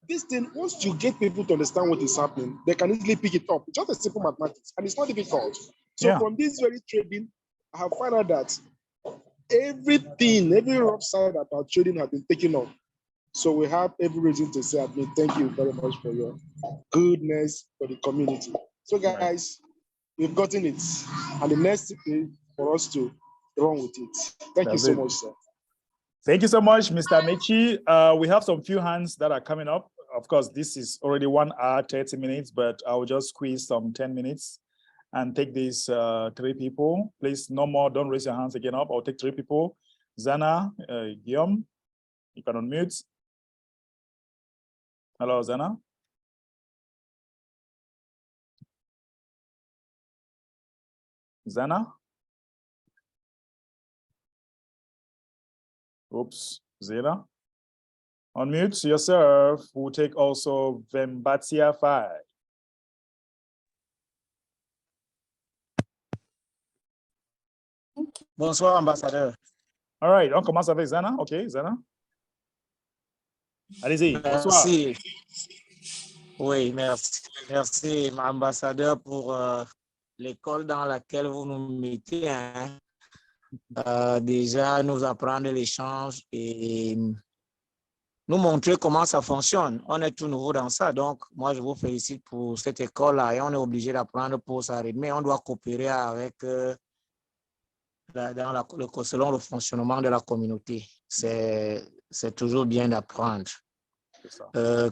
this thing, once you get people to understand what is happening, they can easily pick it up. It's just a simple mathematics, and it's not difficult. So from this very trading, I have found out that every rough side about trading has been taken off. So we have every reason to say, thank you very much for your goodness for the community. So guys, we've gotten it, and the next thing is for us to run with it. Thank you so much, sir. Thank you so much, Mr. Mechi. We have some few hands that are coming up. Of course, this is already 1 hour, 30 minutes, but I will just squeeze some 10 minutes and take these 3 people. Please, no more, don't raise your hands again up. I'll take 3 people. Zana, Guillaume, you can unmute. Hello, Zana. Zana? Oops, Zena. Unmute yourself. We'll take also Vembatia 5. Bonsoir, ambassadeur. All right, on commence avec Zana. OK, Zana. Allez-y, bonsoir. Merci. Oui, merci. Merci, ambassadeur, pour l'école dans laquelle vous nous mettez. Hein. Déjà, nous apprendre l'échange et nous montrer comment ça fonctionne. On est tout nouveau dans ça. Donc, moi, je vous félicite pour cette école-là et on est obligé d'apprendre pour s'arrêter. Mais on doit coopérer avec selon le fonctionnement de la communauté. C'est toujours bien d'apprendre.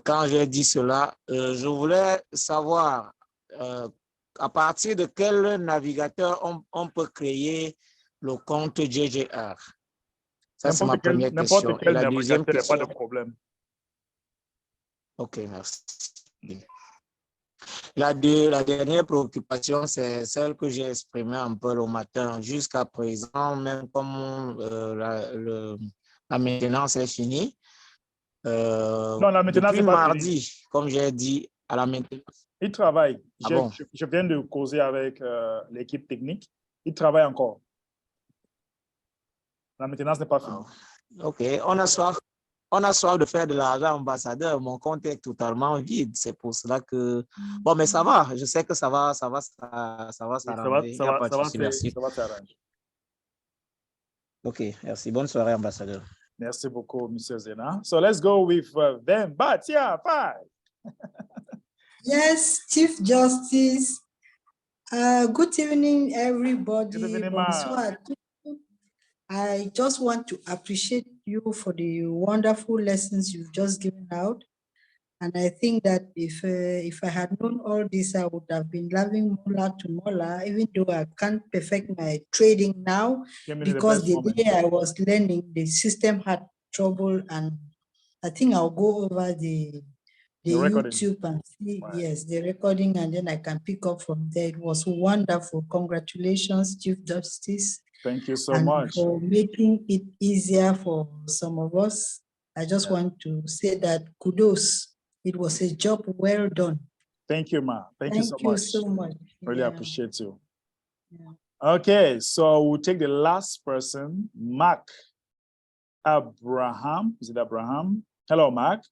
Quand j'ai dit cela, je voulais savoir à partir de quel navigateur on peut créer le compte JJR. Ça, c'est ma première question. N'importe quel navigateur, il n'y a pas de problème. OK, merci. La dernière préoccupation, c'est celle que j'ai exprimée un peu le matin. Jusqu'à présent, même comme la maintenance est finie, non, la maintenance depuis mardi, comme j'ai dit, à la maintenance. Il travaille. Bon. Je viens de causer avec l'équipe technique. Il travaille encore. La maintenance n'est pas finie. OK, on a soif de faire de l'argent, ambassadeur. Mon compte est totalement vide. C'est pour cela que... Bon, mais ça va. Je sais que ça va s'arranger. Ça va s'arranger. OK, merci. Bonne soirée, ambassadeur. Merci beaucoup, Monsieur Zena. So let's go with them. But yeah, 5. Yes, Chief Justice. Good evening, everybody. Good evening, Bonsoir. I just want to appreciate you for the wonderful lessons you've just given out. And I think that if I had known all this, I would have been loving Mola to Mola, even though I can't perfect my trading now, because the day I was learning, the system had trouble. And I think I'll go over the YouTube and see, yes, the recording, and then I can pick up from there. It was wonderful. Congratulations, Chief Justice. Thank you so much. For making it easier for some of us. I just want to say that kudos. It was a job well done. Thank you, Ma. Thank you so much. Really appreciate you. Okay, so we'll take the last person, Mark Abraham. Is it Abraham? Hello, Mark.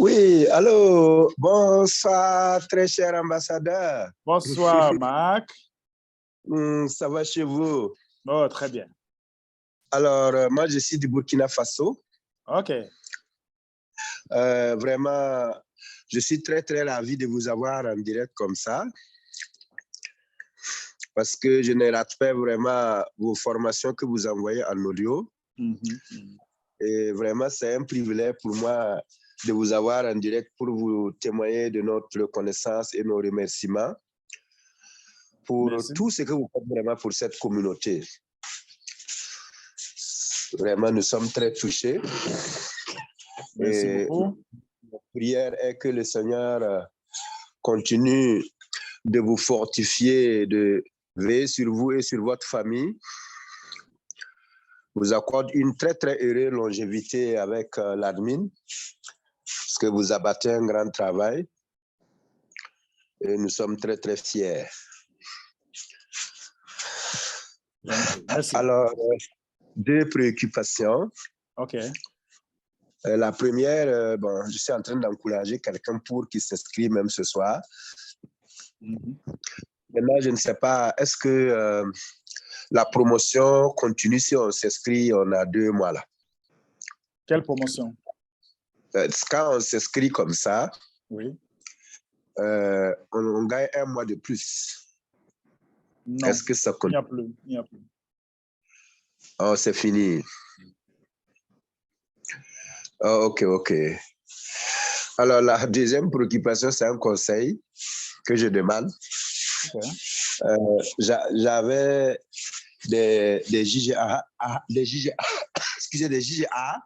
Oui, allô. Bonsoir, très cher ambassadeur. Bonsoir, Marc. Ça va chez vous? Oh, très bien. Alors, moi, je suis du Burkina Faso. OK. Vraiment, je suis très, très ravi de vous avoir en direct comme ça. Parce que je ne rate pas vraiment vos formations que vous envoyez en audio. Et vraiment, c'est un privilège pour moi de vous avoir en direct pour vous témoigner de notre reconnaissance et nos remerciements pour tout ce que vous faites vraiment pour cette communauté. Vraiment, nous sommes très touchés. Merci et beaucoup. La prière est que le Seigneur continue de vous fortifier, de veiller sur vous et sur votre famille, vous accorde une très, très heureuse longévité avec l'admin, parce que vous abattez un grand travail et nous sommes très, très fiers. Merci. Alors, deux préoccupations. OK. La première, bon, je suis en train d'encourager quelqu'un pour qu'il s'inscrive même ce soir. Maintenant, je ne sais pas, est-ce que la promotion continue si on s'inscrit, on a 2 mois là? Quelle promotion? Quand on s'inscrit comme ça, oui. On gagne 1 mois de plus. Non, est-ce que ça continue? il n'y a plus. Oh, c'est fini. Oh, OK. Alors, la deuxième préoccupation, c'est un conseil que je demande. Okay. J'avais des JGA, excusez, des JGA.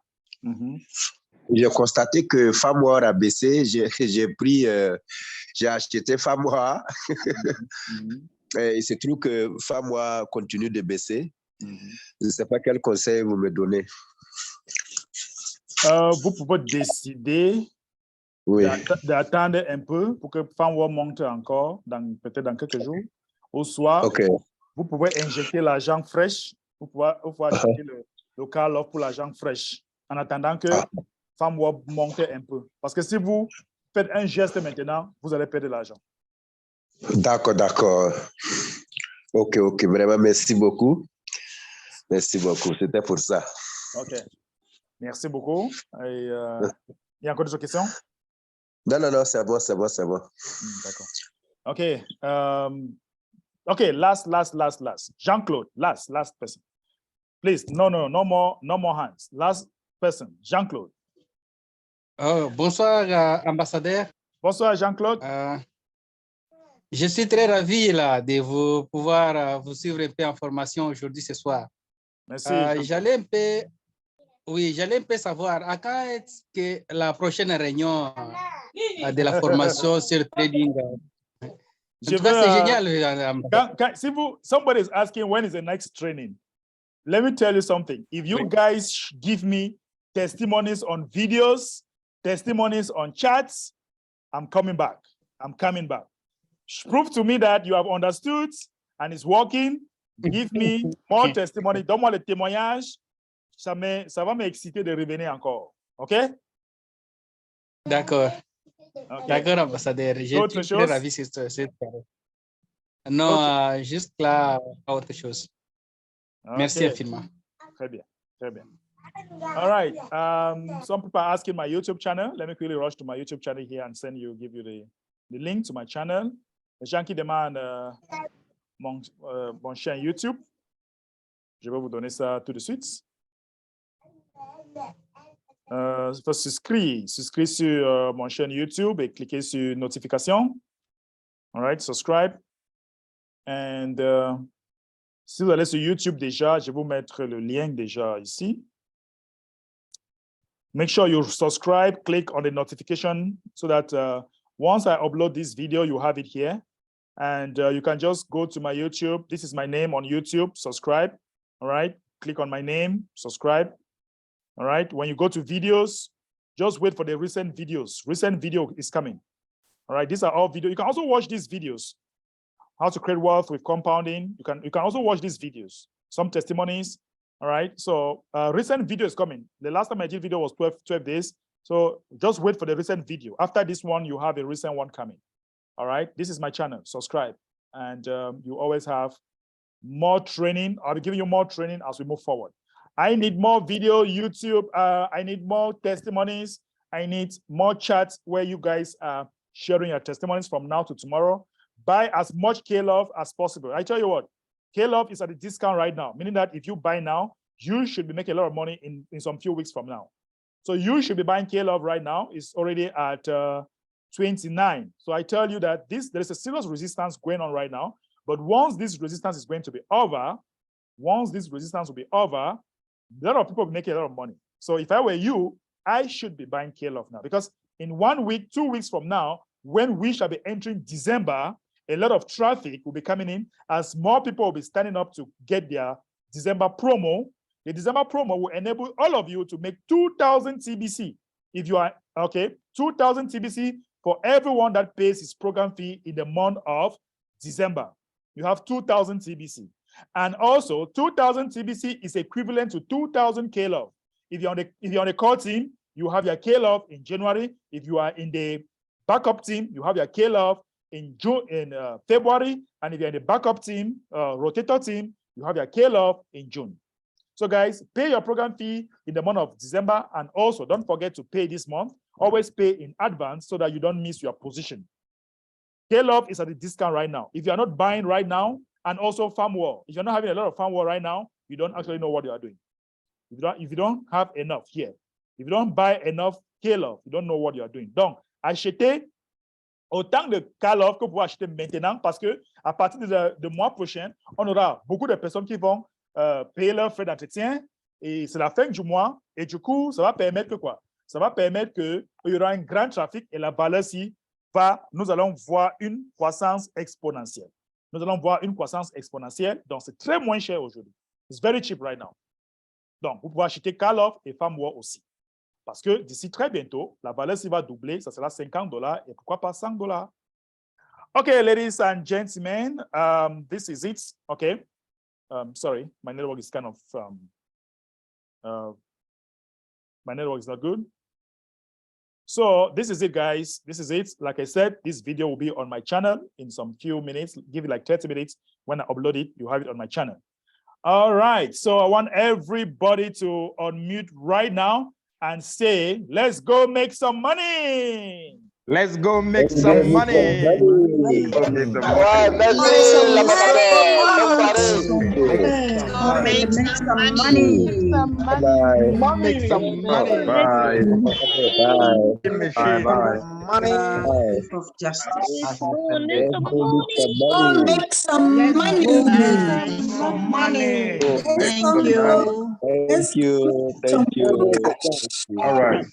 J'ai constaté que FAMWAR a baissé. J'ai acheté FAMWAR. Et il se trouve que FAMWAR continue de baisser. Je ne sais pas quel conseil vous me donnez. Vous pouvez décider d'attendre un peu pour que FAMWAR monte encore, peut-être dans quelques jours. Ou soit, vous pouvez injecter l'argent fraîche. Vous pouvez acheter le call pour l'argent fraîche en attendant que FAMWAR monte un peu. Parce que si vous faites un geste maintenant, vous allez perdre de l'argent. D'accord. OK. Vraiment, merci beaucoup. C'était pour ça. OK. Merci beaucoup. Et, il y a encore d'autres questions? Non, c'est bon. D'accord. OK. OK, last. Jean-Claude, last person. Please, no more hands. Last person, Jean-Claude. Bonsoir, ambassadeur. Bonsoir, Jean-Claude. Je suis très ravi là, de pouvoir vous suivre un peu en formation aujourd'hui, ce soir. Merci. J'allais un peu savoir à quand est-ce que la prochaine réunion de la formation sur le trading. En tout cas, c'est génial. Somebody is asking when is the next training. Let me tell you something. If you guys give me testimonies on videos, testimonies on chats, I'm coming back. Prove to me that you have understood and it's working. Give me more testimony. Donne-moi le témoignage. Ça va m'exciter de revenir encore. OK? D'accord. D'accord, ambassadeur. Je suis très ravi de cette parole. Non, juste là, autre chose. Merci infiniment. Très bien. All right. Some people are asking my YouTube channel. Let me quickly rush to my YouTube channel here and give you the link to my channel. Les gens qui demandent mon chaîne YouTube, je vais vous donner ça tout de suite. Il faut souscrire sur mon chaîne YouTube et cliquer sur notification. All right, subscribe. And si vous allez sur YouTube déjà, je vais vous mettre le lien déjà ici. Make sure you subscribe, click on the notification so that once I upload this video, you have it here. And you can just go to my YouTube. This is my name on YouTube, subscribe. All right, click on my name, subscribe. All right, when you go to videos, just wait for the recent videos. Recent video is coming. All right, these are all videos. You can also watch these videos. How to create wealth with compounding. You can also watch these videos. Some testimonies. All right, so recent video is coming. The last time I did video was 12 days. So just wait for the recent video. After this one, you have a recent one coming. All right, this is my channel. Subscribe. And you always have more training. I'll be giving you more training as we move forward. I need more video, YouTube. I need more testimonies. I need more chats where you guys are sharing your testimonies from now to tomorrow. Buy as much K-Love as possible. I tell you what, K-Love is at a discount right now, meaning that if you buy now, you should be making a lot of money in some few weeks from now. So you should be buying K-Love right now. It's already at 29. So I tell you that there is a serious resistance going on right now. But once this resistance is going to be over, once this resistance will be over, a lot of people will make a lot of money. So if I were you, I should be buying K-Love now, because in 1 week, 2 weeks from now, when we shall be entering December, a lot of traffic will be coming in as more people will be standing up to get their December promo. The December promo will enable all of you to make 2,000 TBC. If you are, okay, 2,000 TBC for everyone that pays his program fee in the month of December. You have 2,000 TBC. And also 2,000 TBC is equivalent to 2,000 K-Love. If you're on the core team, you have your K-Love in January. If you are in the backup team, you have your K-Love in February. And if you're in the backup team, rotator team, you have your K-Love in June. So guys, pay your program fee in the month of December. And also don't forget to pay this month. Always pay in advance so that you don't miss your position. K-Love is at a discount right now. If you're not buying right now, and also farm war. If you're not having a lot of farm war right now, you don't actually know what you are doing. If you don't have enough here, if you don't buy enough K-Love, you don't know what you are doing. Donc, achetez autant de K-Love que vous pouvez acheter maintenant, parce que à partir de mois prochain, on aura beaucoup de personnes qui vont payer leurs frais d'entretien, et c'est la fin du mois, et du coup, ça va permettre que quoi? Ça va permettre qu'il y aura un grand trafic et la valeur nous allons voir une croissance exponentielle. Nous allons voir une croissance exponentielle, donc c'est très moins cher aujourd'hui. It's very cheap right now. Donc, vous pouvez acheter K-Love et FarmWar aussi. Parce que d'ici très bientôt, la valeur va doubler, ça sera $50 et pourquoi pas $100. Okay, ladies and gentlemen, this is it. Okay. Sorry, my network is kind of, my network is not good. So this is it, guys. This is it. Like I said, this video will be on my channel in some few minutes. Give it like 30 minutes. When I upload it, you have it on my channel. All right. So I want everybody to unmute right now and say, let's go make some money. Let's go make some money. Go make some money. Make some money. Bye. Make some money. Bye. Bye. Bye. Money. Chief of Justice. Make some money. Money. Go make Thank some money. you. Thank you. Thank you. All right.